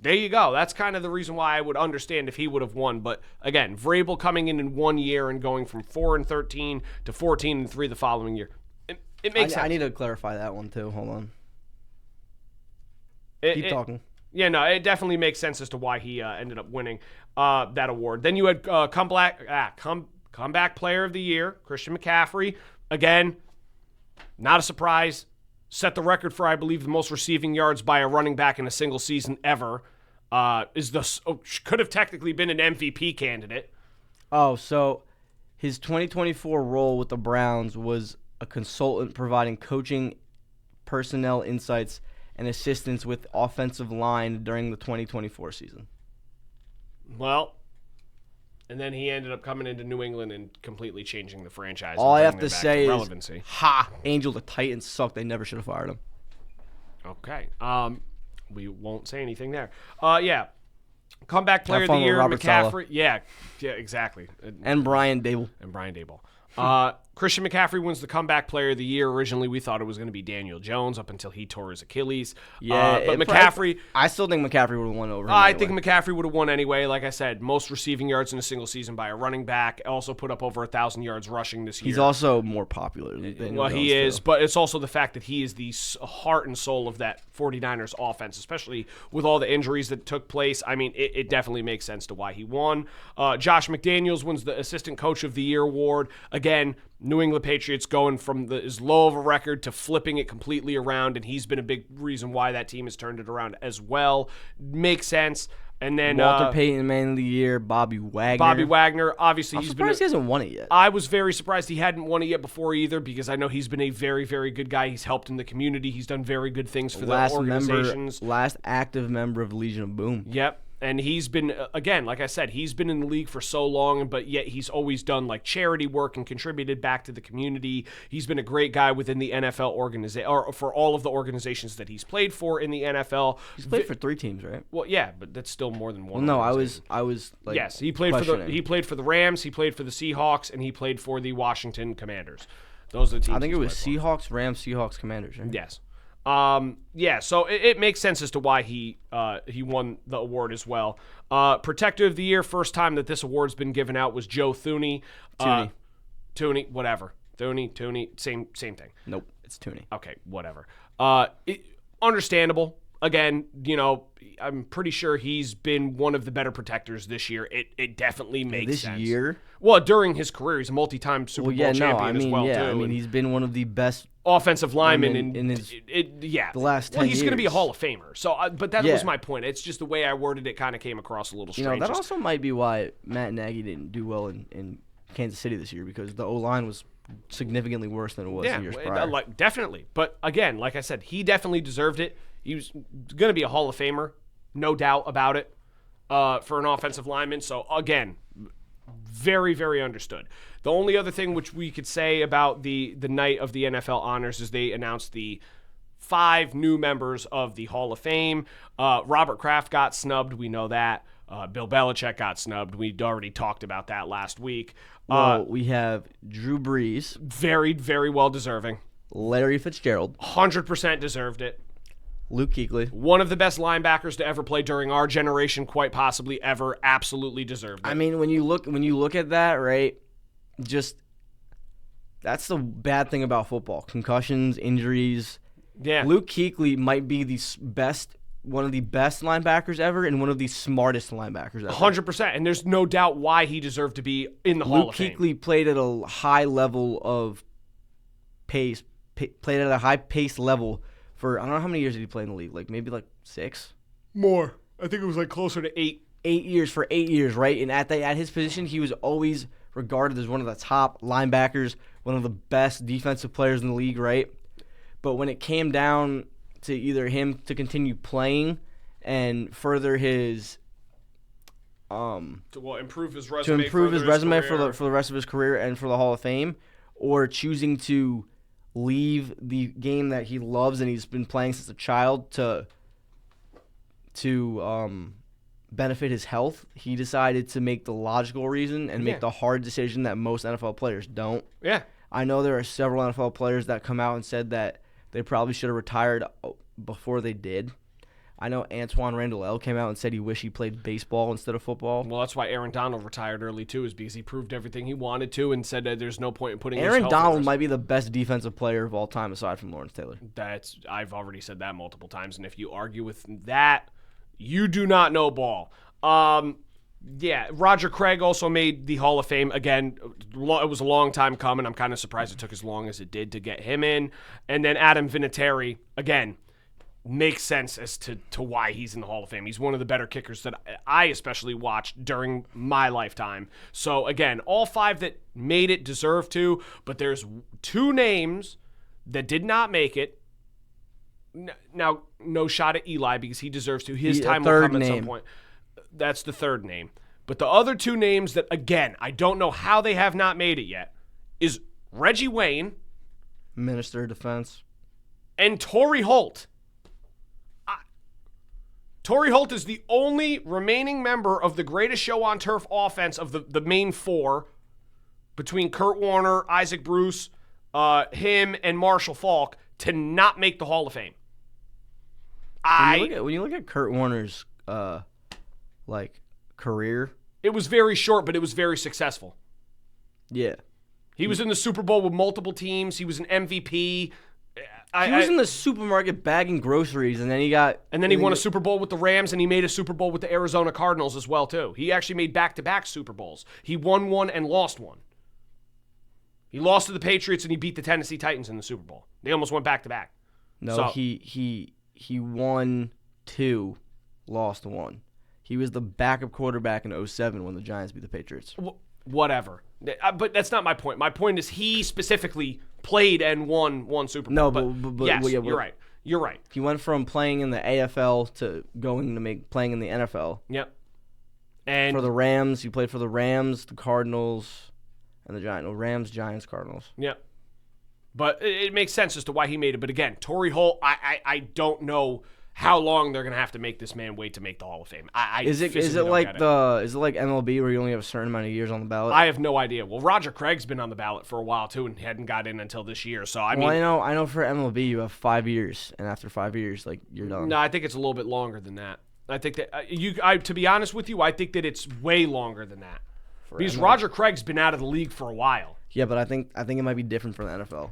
There you go. That's kind of the reason why I would understand if he would have won. But again, Vrabel coming in 1 year and going from 4-13 to 14-3 the following year. It makes sense. I need to clarify that one too. Hold on. Keep talking. Yeah, no, it definitely makes sense as to why he ended up winning that award. Then you had comeback player of the year, Christian McCaffrey. Again, not a surprise. Set the record for, I believe, the most receiving yards by a running back in a single season ever. Could have technically been an MVP candidate. Oh, so his 2024 role with the Browns was a consultant providing coaching, personnel insights, and assistance with offensive line during the 2024 season. Well, and then he ended up coming into New England and completely changing the franchise. All I have to say is, Angel, the Titans suck. They never should have fired him. Okay. We won't say anything there. Yeah. Comeback player of the year, McCaffrey. Yeah, exactly. And Brian Dable. Christian McCaffrey wins the comeback player of the year. Originally, we thought it was going to be Daniel Jones up until he tore his Achilles. Yeah, but McCaffrey... I still think McCaffrey would have won over him I think McCaffrey would have won anyway. Like I said, most receiving yards in a single season by a running back. Also put up over 1,000 yards rushing this year. He's also more popular than Daniel Jones, he is, but it's also the fact that he is the heart and soul of that 49ers offense, especially with all the injuries that took place. I mean, it definitely makes sense to why he won. Josh McDaniels wins the Assistant Coach of the Year award. Again, New England Patriots going from as low of a record to flipping it completely around, and he's been a big reason why that team has turned it around as well. Makes sense. And then Walter Payton Man of the Year, Bobby Wagner. Obviously, I'm surprised he hasn't won it yet. I was very surprised he hadn't won it yet before either, because I know he's been a very, very good guy. He's helped in the community. He's done very good things for the organizations. Last active member of Legion of Boom. Yep. And he's been, again, like I said, he's been in the league for so long, but yet he's always done like charity work and contributed back to the community. He's been a great guy within the NFL organization, or for all of the organizations that he's played for in the NFL. He's played for 3 teams, right? Well, yeah, but that's still more than one. Well, no, I was like, yes, he played for the Rams, he played for the Seahawks, and he played for the Washington Commanders. Those are the teams. I think it was Seahawks, Rams, Seahawks, Commanders. Right? Yes. So it makes sense as to why he won the award as well. Protector of the Year, first time that this award's been given out was Joe Thuney. Thuney, whatever. Thuney, same thing. Nope, it's Thuney. Okay, whatever. Understandable. Again, I'm pretty sure he's been one of the better protectors this year. It definitely makes sense. This year? Well, during his career, he's a multi-time Super Bowl champion as well, too. I mean, he's been one of the best offensive linemen in his the last 10 Well, he's years. going to be a Hall of Famer. So, but that was my point. It's just the way I worded it kind of came across a little strange. That also might be why Matt Nagy didn't do well in Kansas City this year, because the O-line was significantly worse than it was the years prior. Definitely. But again, like I said, he definitely deserved it. He was going to be a Hall of Famer, no doubt about it, for an offensive lineman. So, again, very, very understood. The only other thing which we could say about the night of the NFL Honors is they announced the 5 new members of the Hall of Fame. Robert Kraft got snubbed. We know that. Bill Belichick got snubbed. We'd already talked about that last week. We have Drew Brees. Very, very well deserving. Larry Fitzgerald. 100% deserved it. Luke Kuechly. One of the best linebackers to ever play during our generation, quite possibly ever. Absolutely deserved it. I mean, when you look at that, right, just that's the bad thing about football. Concussions, injuries. Yeah. Luke Kuechly might be one of the best linebackers ever and one of the smartest linebackers ever. 100%. And there's no doubt why he deserved to be in the Hall of Fame. Luke Kuechly played at a high level of pace, played at a high-paced level for, I don't know how many years did he play in the league, maybe 6? More. I think it was closer to 8. 8 years, for 8 years, right? And at his position, he was always regarded as one of the top linebackers, one of the best defensive players in the league, right? But when it came down to either him to continue playing and further his to improve his resume, for the rest of his career and for the Hall of Fame, or choosing to leave the game that he loves and he's been playing since a child to benefit his health, he decided to make the logical reason and make the hard decision that most NFL players don't. Yeah. I know there are several NFL players that come out and said that they probably should have retired before they did. I know Antoine Randall came out and said he wished he played baseball instead of football. Well, that's why Aaron Donald retired early, too, is because he proved everything he wanted to and said that there's no point in putting Aaron Donald might be the best defensive player of all time aside from Lawrence Taylor. I've already said that multiple times, and if you argue with that, you do not know ball. Roger Craig also made the Hall of Fame. Again, it was a long time coming. I'm kind of surprised it took as long as it did to get him in. And then Adam Vinatieri, again, makes sense as to why he's in the Hall of Fame. He's one of the better kickers that I especially watched during my lifetime. So, again, all 5 that made it deserve to, but there's 2 names that did not make it. Now, no shot at Eli because he deserves to. His time will come at some point. That's the 3rd name. But the other 2 names that, again, I don't know how they have not made it yet, is Reggie Wayne. Minister of Defense. And Torrey Holt. Torrey Holt is the only remaining member of the Greatest Show on Turf offense of the main 4 between Kurt Warner, Isaac Bruce, him, and Marshall Faulk to not make the Hall of Fame. When you look at Kurt Warner's career, it was very short, but it was very successful. Yeah. He was in the Super Bowl with multiple teams. He was an MVP. He was in the supermarket bagging groceries, and then he won a Super Bowl with the Rams, and he made a Super Bowl with the Arizona Cardinals as well, too. He actually made back-to-back Super Bowls. He won one and lost one. He lost to the Patriots, and he beat the Tennessee Titans in the Super Bowl. They almost went back-to-back. No, he won 2, lost 1. He was the backup quarterback in 2007 when the Giants beat the Patriots. Whatever. But that's not my point. My point is he specifically played and won one Super Bowl. No, but yes, you're right. You're right. He went from playing in the AFL to going to playing in the NFL. Yep. And for the Rams, he played for the Rams, the Cardinals, and the Giants. No, Rams, Giants, Cardinals. Yep. But it makes sense as to why he made it. But again, Torrey Holt, I don't know how long they're going to have to make this man wait to make the Hall of Fame. Is it like MLB where you only have a certain amount of years on the ballot? I have no idea. Well, Roger Craig's been on the ballot for a while too and hadn't got in until this year. So I know for MLB you have 5 years, and after 5 years, like, you're done. No, I think it's a little bit longer than that. I think that to be honest with you, I think that it's way longer than that. Because Roger Craig's been out of the league for a while. Yeah, but I think it might be different for the NFL.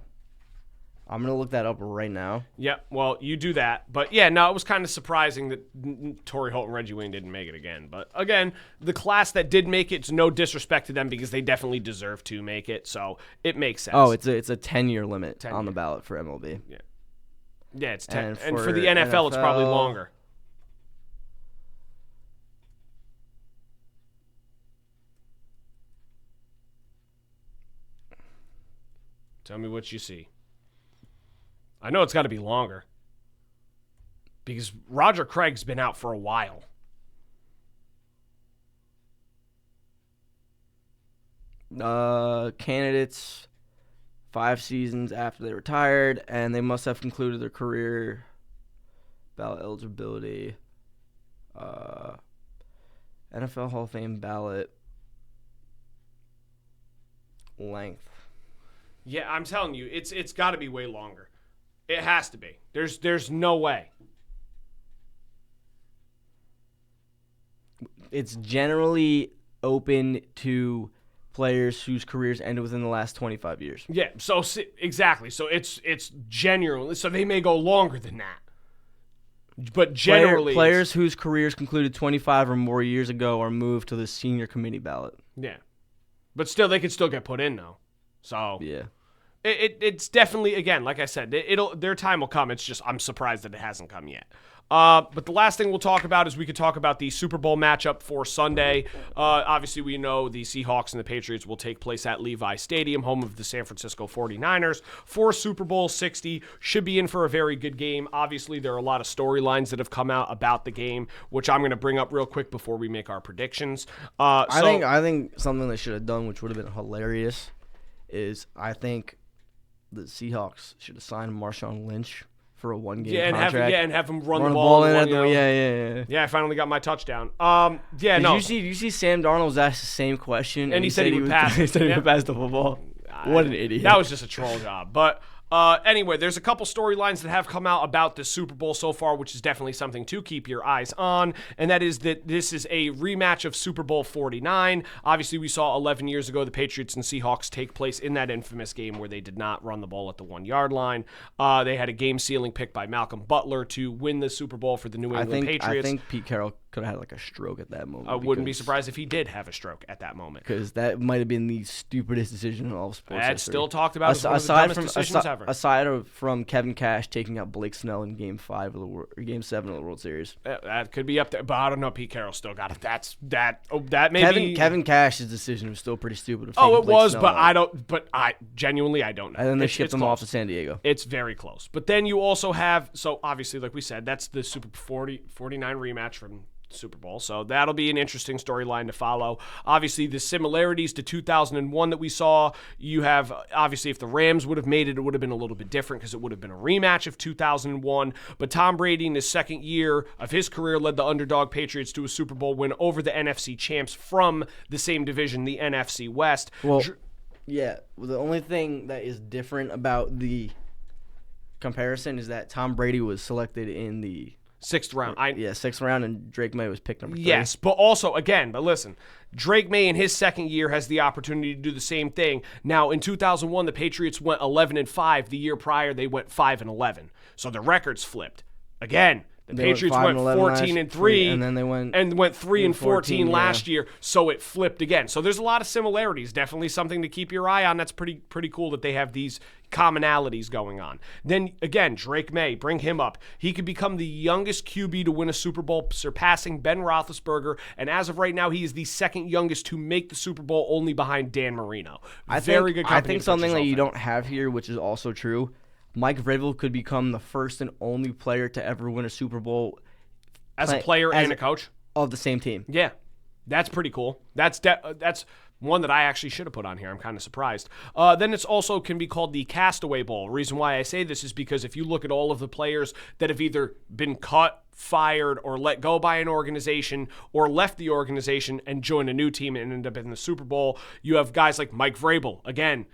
I'm going to look that up right now. Yeah, well, you do that. But, yeah, no, it was kind of surprising that Torrey Holt and Reggie Wayne didn't make it again. But, again, the class that did make it's no disrespect to them because they definitely deserve to make it. So it makes sense. Oh, it's a 10-year limit on the ballot for MLB. Yeah. Yeah, it's 10. And for the NFL, it's probably longer. Tell me what you see. I know it's got to be longer because Roger Craig's been out for a while. Candidates 5 seasons after they retired, and they must have concluded their career. Ballot eligibility. NFL Hall of Fame ballot length. Yeah, I'm telling you, it's got to be way longer. It has to be. There's no way. It's generally open to players whose careers ended within the last 25 years. Yeah, so exactly. So it's genuinely, so they may go longer than that. But generally players whose careers concluded 25 or more years ago are moved to the senior committee ballot. Yeah. But still they could still get put in though. So yeah. It's definitely, again, like I said, their time will come. It's just I'm surprised that it hasn't come yet. But the last thing we'll talk about is we could talk about the Super Bowl matchup for Sunday. Obviously, we know the Seahawks and the Patriots will take place at Levi Stadium, home of the San Francisco 49ers, for Super Bowl 60. Should be in for a very good game. Obviously, there are a lot of storylines that have come out about the game, which I'm going to bring up real quick before we make our predictions. I think something they should have done, which would have been hilarious, is I think the Seahawks should have signed Marshawn Lynch for a one-game contract. And have him run the ball in. Yeah, I finally got my touchdown. Did you see Sam Darnold was asked the same question? And he said he would pass. He said he would pass the football. What an idiot. That was just a troll job. But anyway, there's a couple storylines that have come out about the Super Bowl so far, which is definitely something to keep your eyes on, and that is that this is a rematch of Super Bowl 49. Obviously, we saw 11 years ago the Patriots and Seahawks take place in that infamous game where they did not run the ball at the 1-yard line. They had a game-sealing pick by Malcolm Butler to win the Super Bowl for the New England Patriots. I think Pete Carroll could have had like a stroke at that moment. I wouldn't be surprised if he did have a stroke at that moment. Because that might have been the stupidest decision in all of sports history. That's still talked about as one of the dumbest decisions ever. Aside from Kevin Cash taking out Blake Snell in Game 7 of the World Series. That could be up there, but I don't know. Pete Carroll still got it. That may be. Kevin Cash's decision was still pretty stupid. It was, but I don't. But I genuinely I don't know. And then they shipped him off to San Diego. It's very close. But then you also have, so obviously, like we said, that's the Super 49 rematch from Super Bowl. So that'll be an interesting storyline to follow. Obviously, the similarities to 2001 that we saw, you have, obviously, if the Rams would have made it, it would have been a little bit different because it would have been a rematch of 2001. But Tom Brady, in his second year of his career, led the underdog Patriots to a Super Bowl win over the NFC champs from the same division, the NFC West. Well, the only thing that is different about the comparison is that Tom Brady was selected in the 6th round. 6th round, and Drake May was picked number 3. Yes, but also, again, but listen, Drake May in his second year has the opportunity to do the same thing. Now, in 2001, the Patriots went 11-5. The year prior, they went 5-11. So the records flipped. Again, the Patriots went 14-3, and then they went 3-14 last year. So it flipped again. So there's a lot of similarities. Definitely something to keep your eye on. That's pretty cool that they have these commonalities going on. Then again, Drake May, bring him up. He could become the youngest QB to win a Super Bowl, surpassing Ben Roethlisberger. And as of right now, he is the second youngest to make the Super Bowl, only behind Dan Marino. I think something that you don't have here, which is also true. Mike Vrabel could become the first and only player to ever win a Super Bowl as a player and a coach of the same team. Yeah, that's pretty cool. That's One that I actually should have put on here. I'm kind of surprised. Then it's also can be called the Castaway Bowl. The reason why I say this is because if you look at all of the players that have either been cut, fired, or let go by an organization, or left the organization and joined a new team and ended up in the Super Bowl, you have guys like Mike Vrabel. Again,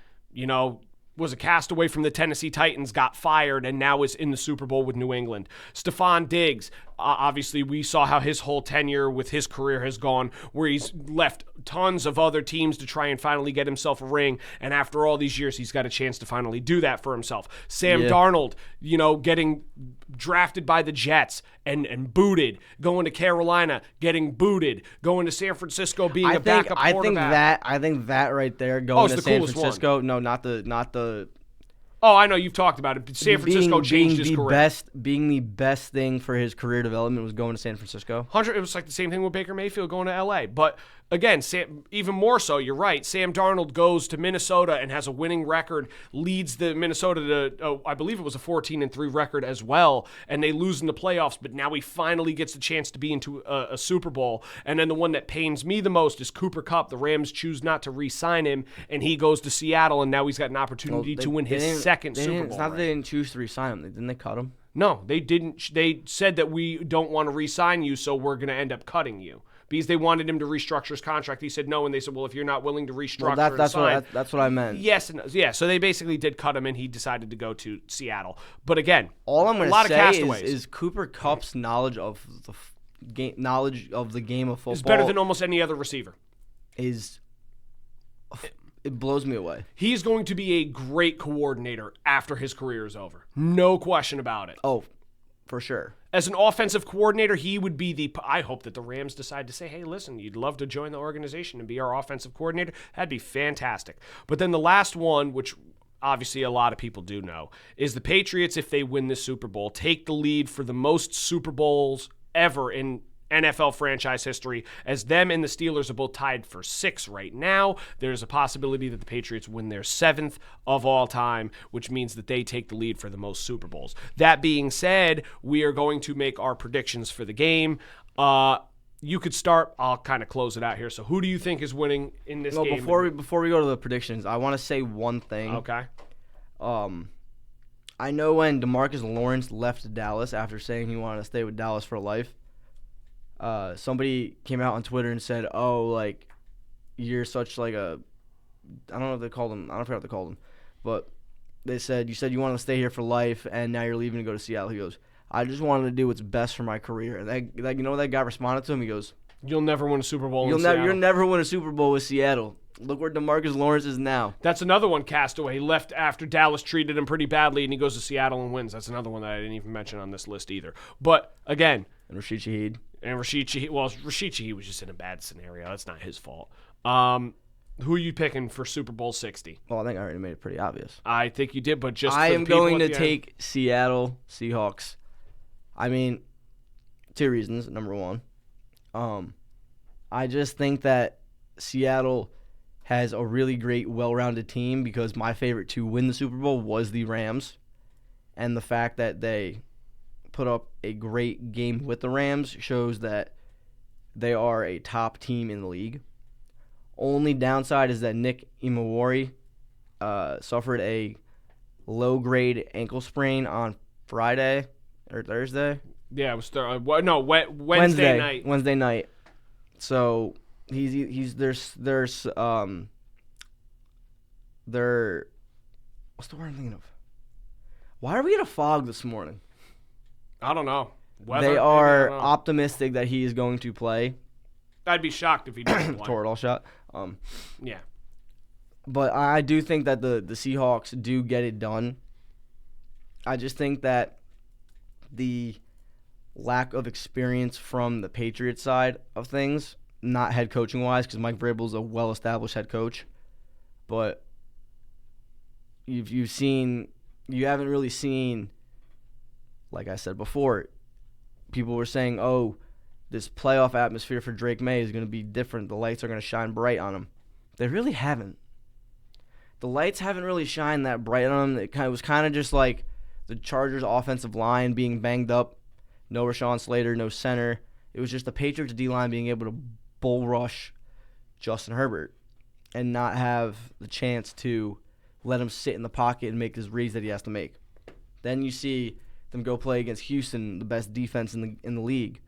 was a castaway from the Tennessee Titans, got fired, and now is in the Super Bowl with New England. Stephon Diggs, obviously we saw how his whole tenure with his career has gone, where he's left tons of other teams to try and finally get himself a ring, and after all these years, he's got a chance to finally do that for himself. Sam Darnold, getting drafted by the Jets and booted, going to Carolina, getting booted, going to San Francisco, being a backup quarterback. I think that right there, going to San Francisco. One. No, not the. Oh, I know you've talked about it. San Francisco changed his career. Being the best thing for his career development was going to San Francisco. It was like the same thing with Baker Mayfield going to L.A. But again, even more so, you're right. Sam Darnold goes to Minnesota and has a winning record, leads the Minnesota to, I believe it was a 14-3 record as well, and they lose in the playoffs, but now he finally gets the chance to be into a Super Bowl. And then the one that pains me the most is Cooper Kupp. The Rams choose not to re-sign him, and he goes to Seattle, and now he's got an opportunity to win his second Super Bowl. It's not that they didn't choose to re-sign him. Didn't they cut him? No, they didn't. They said that we don't want to re-sign you, so we're going to end up cutting you. Because they wanted him to restructure his contract. He said no, and they said, well, if you're not willing to restructure that's what I meant. Yes, and yeah. So they basically did cut him, and he decided to go to Seattle. But again, all I'm going to say is Cooper Kupp's knowledge of the game of football is better than almost any other receiver. It blows me away. He's going to be a great coordinator after his career is over. No question about it. Oh, for sure. As an offensive coordinator, he would be I hope that the Rams decide to say, hey, listen, you'd love to join the organization and be our offensive coordinator. That'd be fantastic. But then the last one, which obviously a lot of people do know, is the Patriots, if they win this Super Bowl, take the lead for the most Super Bowls ever in NFL franchise history, as them and the Steelers are both tied for 6 right now. There's a possibility that the Patriots win their 7th of all time, which means that they take the lead for the most Super Bowls. That being said, we are going to make our predictions for the game. You could start. I'll kind of close it out here. So who do you think is winning in this game? Before we go to the predictions, I want to say one thing. Okay. I know when DeMarcus Lawrence left Dallas after saying he wanted to stay with Dallas for life, somebody came out on Twitter and said, "Oh, like you're such like a," I don't know if they called him. I don't forget what they called him, but they said, "You said you wanted to stay here for life, and now you're leaving to go to Seattle." He goes, "I just wanted to do what's best for my career." And that you know what that guy responded to him? He goes, "You'll never win a Super Bowl in Seattle. You'll never win a Super Bowl with Seattle. Look where DeMarcus Lawrence is now." That's another one castaway. He left after Dallas treated him pretty badly, and he goes to Seattle and wins. That's another one that I didn't even mention on this list either. But again, and Rashid Shaheed. Rashid Shaheed was just in a bad scenario. That's not his fault. Who are you picking for Super Bowl 60? Well, I think I already made it pretty obvious. I think you did, but just I am going to take Seattle Seahawks. I mean, 2 reasons. Number one, I just think that Seattle has a really great, well-rounded team because my favorite to win the Super Bowl was the Rams, and the fact that they put up a great game with the Rams shows that they are a top team in the league. Only downside is that Nick Imawari suffered a low-grade ankle sprain on Friday or Thursday. Yeah, it was Wednesday night. Wednesday night. So he's there's what's the word I'm thinking of? Why are we in a fog this morning? I don't know. Weather, they are optimistic that he is going to play. I'd be shocked if he didn't play. Toradol shot. Yeah. But I do think that the Seahawks do get it done. I just think that the lack of experience from the Patriots side of things, not head coaching wise, because Mike Vrabel is a well-established head coach, but you haven't really seen, like I said before, people were saying, oh, this playoff atmosphere for Drake May is going to be different. The lights are going to shine bright on him. They really haven't. The lights haven't really shined that bright on him. It was kind of just like the Chargers' offensive line being banged up. No Rashawn Slater, no center. It was just the Patriots' D-line being able to bull rush Justin Herbert. and not have the chance to let him sit in the pocket and make his reads that he has to make. Then you see them go play against Houston, the best defense in the league,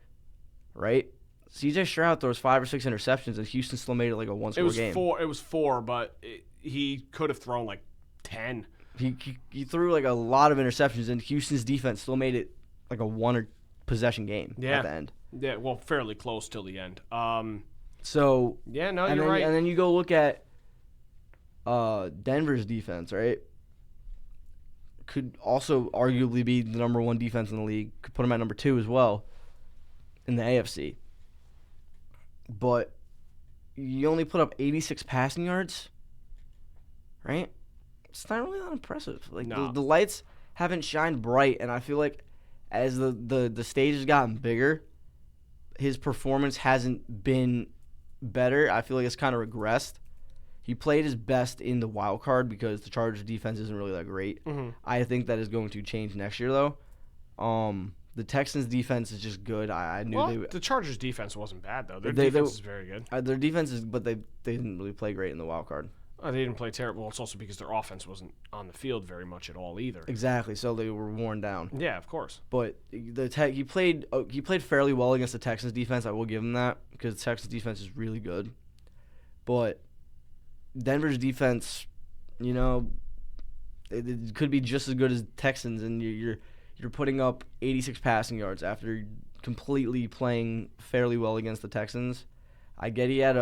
right? C.J. Stroud throws 5 or 6 interceptions, and Houston still made it like a one-score game. It was 4, but he could have thrown like 10. He threw like a lot of interceptions, and Houston's defense still made it like a one-possession game at the end. Yeah, well, fairly close till the end. So yeah, no, you're right. And then you go look at Denver's defense, right? Could also arguably be the number 1 defense in the league. Could put them at number 2 as well in the AFC. But you only put up 86 passing yards, right? It's not really that impressive. Like no. the lights haven't shined bright, and I feel like as the stage has gotten bigger, his performance hasn't been better. I feel like it's kind of regressed. He played his best in the wild card because the Chargers defense isn't really that great. Mm-hmm. I think that is going to change next year, though. The Texans defense is just good. I knew the Chargers defense wasn't bad though. Their defense is very good. Their defense is, but they didn't really play great in the wild card. They didn't play terrible. It's also because their offense wasn't on the field very much at all either. Exactly. So they were worn down. Yeah, of course. But he played fairly well against the Texans defense. I will give him that because the Texans defense is really good. But Denver's defense, it could be just as good as Texans, and you're putting up 86 passing yards after completely playing fairly well against the Texans. I get he had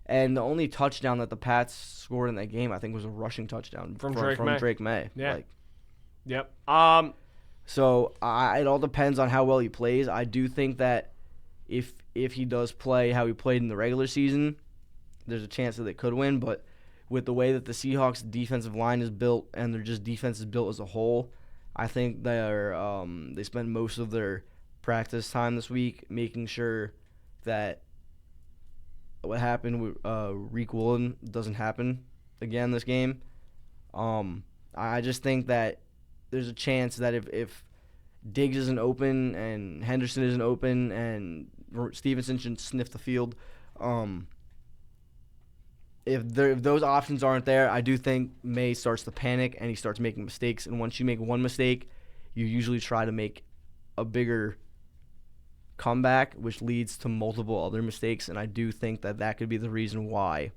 and the only touchdown that the Pats scored in that game, I think, was a rushing touchdown from Drake May. Yeah. Yep. So it all depends on how well he plays. I do think that if he does play how he played in the regular season, there's a chance that they could win. But with the way that the Seahawks defensive line is built and their just defense is built as a whole, I think they spend most of their practice time this week making sure that what happened with Reek Woolen doesn't happen again this game. I just think that there's a chance that if Diggs isn't open and Henderson isn't open and Stevenson should sniff the field, if those options aren't there, I do think May starts to panic and he starts making mistakes. And once you make one mistake, you usually try to make a bigger comeback, which leads to multiple other mistakes. And I do think that could be the reason why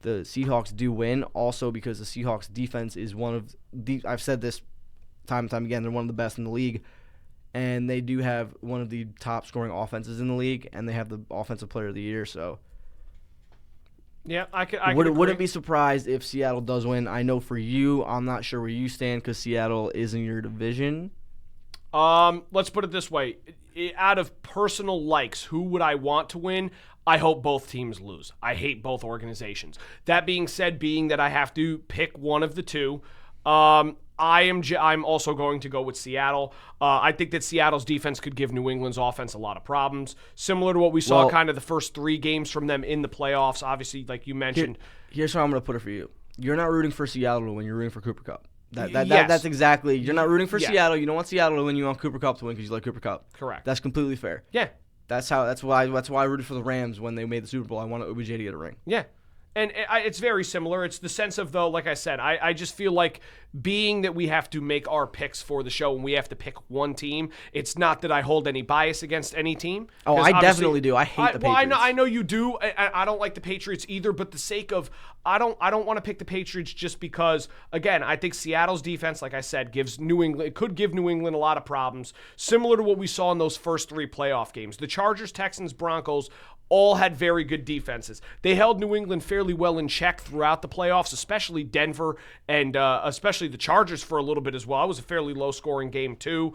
the Seahawks do win. Also because the Seahawks defense is one of the, I've said this time and time again, they're one of the best in the league. And they do have one of the top scoring offenses in the league, and they have the offensive player of the year. So yeah, I wouldn't be surprised if Seattle does win. I know for you, I'm not sure where you stand because Seattle is in your division. Let's put it this way. Out of personal likes, who would I want to win? I hope both teams lose. I hate both organizations. That being said, being that I have to pick one of the two, I'm also going to go with Seattle. I think that Seattle's defense could give New England's offense a lot of problems, similar to what we saw kind of the first 3 games from them in the playoffs. Obviously, like you mentioned. Here's how I'm going to put it for you. You're not rooting for Seattle to win. You're rooting for Cooper Kupp. That's exactly. You're not rooting for Seattle. You don't want Seattle to win. You want Cooper Kupp to win because you like Cooper Kupp. Correct. That's completely fair. Yeah. That's why I rooted for the Rams when they made the Super Bowl. I wanted OBJ to get a ring. Yeah. And it's very similar. It's the sense of, though, like I said, I just feel like being that we have to make our picks for the show and we have to pick one team, it's not that I hold any bias against any team. Oh, I definitely do. I hate the Patriots. Well, I know you do. I don't like the Patriots either, but the sake of I don't want to pick the Patriots just because, again, I think Seattle's defense, like I said, could give New England a lot of problems, similar to what we saw in those first 3 playoff games. The Chargers, Texans, Broncos all had very good defenses. They held New England fairly well in check throughout the playoffs, especially Denver and especially the Chargers for a little bit as well. It was a fairly low-scoring game too.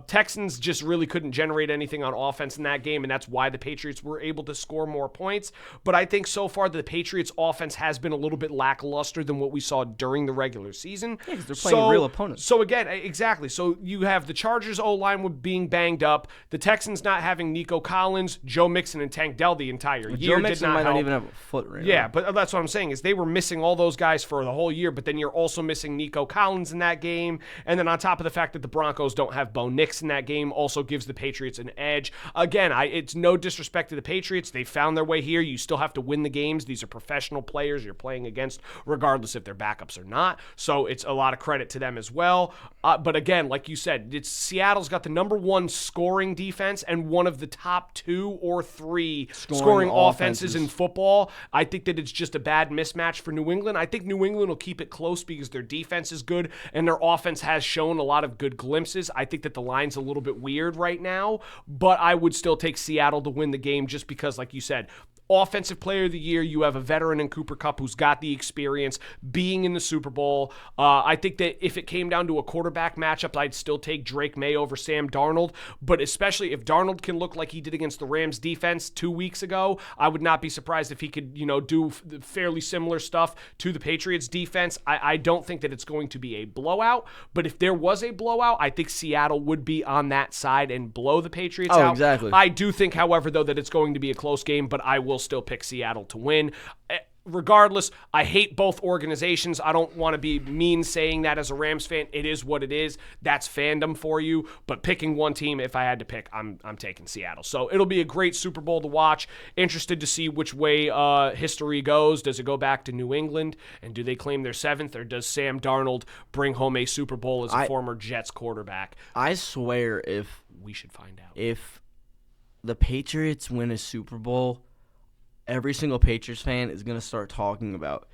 Texans just really couldn't generate anything on offense in that game, and that's why the Patriots were able to score more points. But I think so far the Patriots' offense has been a little bit lackluster than what we saw during the regular season. Yeah, because they're playing real opponents. So again, exactly. So you have the Chargers' O-line being banged up, the Texans not having Nico Collins, Joe Mixon, and Tank Dell well the entire year. Joe did Mixon not might help. not even have a foot right Yeah, now. but that's what I'm saying is they were missing all those guys for the whole year, but then you're also missing Nico Collins in that game. And then on top of the fact that the Broncos don't have Bo Nix in that game also gives the Patriots an edge. Again, it's no disrespect to the Patriots. They found their way here. You still have to win the games. These are professional players you're playing against, regardless if they're backups or not. So it's a lot of credit to them as well. But again, like you said, Seattle's got the number one scoring defense and one of the top 2 or 3 scoring offenses in football. I think that it's just a bad mismatch for New England. I think New England will keep it close because their defense is good and their offense has shown a lot of good glimpses. I think that the line's a little bit weird right now, but I would still take Seattle to win the game just because, like you said, Offensive Player of the Year, you have a veteran in Cooper Kupp who's got the experience being in the Super Bowl. I think that if it came down to a quarterback matchup, I'd still take Drake May over Sam Darnold, but especially if Darnold can look like he did against the Rams defense 2 weeks ago, I would not be surprised if he could, do fairly similar stuff to the Patriots defense. I don't think that it's going to be a blowout, but if there was a blowout, I think Seattle would be on that side and blow the Patriots out. Exactly. I do think, however, though, that it's going to be a close game, but I will still pick Seattle to win. Regardless, I hate both organizations. I don't want to be mean saying that as a Rams fan. It is what it is. That's fandom for you. But picking one team, if I had to pick, I'm taking Seattle. So it'll be a great Super Bowl to watch. Interested to see which way history goes. Does it go back to New England? And do they claim their 7th? Or does Sam Darnold bring home a Super Bowl as a former Jets quarterback? I swear We should find out. If the Patriots win a Super Bowl, every single Patriots fan is going to start talking about,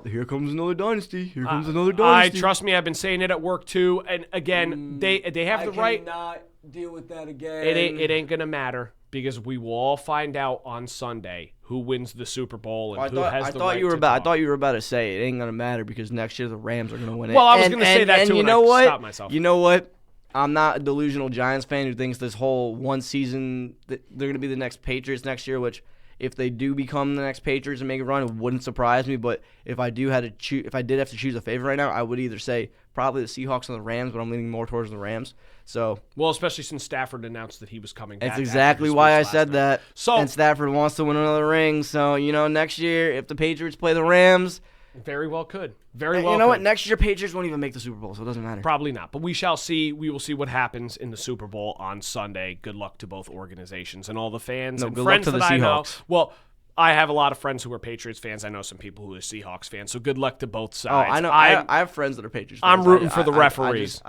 here comes another dynasty. Here comes another dynasty. Trust me, I've been saying it at work too. And again, they have the right. I cannot deal with that again. It ain't going to matter because we will all find out on Sunday who wins the Super Bowl and who has the right to talk. I thought you were about to say it ain't going to matter because next year the Rams are going to win it. Well, I was going to say that and too, you and know I what? stopped myself. You know what? I'm not a delusional Giants fan who thinks this whole one season that they're going to be the next Patriots next year, which if they do become the next Patriots and make a run, it wouldn't surprise me. But if I did have to choose a favorite right now, I would either say probably the Seahawks and the Rams, but I'm leaning more towards the Rams. So, well, especially since Stafford announced that he was coming back. That's exactly why I said that. So, and Stafford wants to win another ring. So, next year, if the Patriots play the Rams, very well could. Very well. You know what? Next year, Patriots won't even make the Super Bowl, so it doesn't matter. Probably not. But we shall see. We will see what happens in the Super Bowl on Sunday. Good luck to both organizations and all the fans and good friends luck to that the I know. Seahawks. Well, I have a lot of friends who are Patriots fans. I know some people who are Seahawks fans. So good luck to both sides. Oh, I know. I have friends that are Patriots fans. I'm rooting for the referees.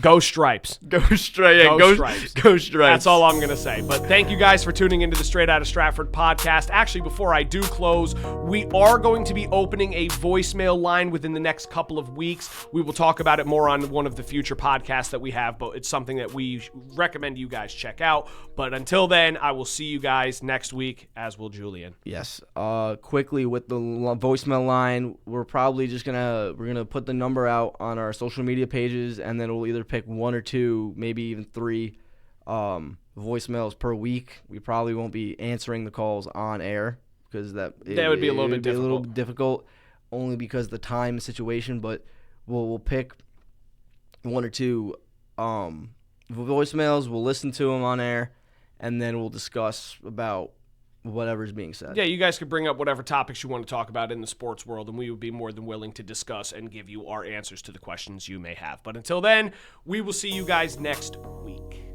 Go Stripes. Go Stripes. Go Stripes. That's all I'm going to say. But thank you guys for tuning into the Straight Outta Stratford podcast. Actually, before I do close, we are going to be opening a voicemail line within the next couple of weeks. We will talk about it more on one of the future podcasts that we have, but it's something that we recommend you guys check out. But until then, I will see you guys next week, as will Julian. Yes. Quickly with the voicemail line, we're probably just we're gonna put the number out on our social media pages, and then we'll either pick 1 or 2, maybe even 3 voicemails per week. We probably won't be answering the calls on air because that would be a little bit difficult. A little difficult, only because of the time situation. But we'll pick 1 or 2 voicemails. We'll listen to them on air, and then we'll discuss about whatever's being said. Yeah, you guys could bring up whatever topics you want to talk about in the sports world, and we would be more than willing to discuss and give you our answers to the questions you may have. But until then, we will see you guys next week.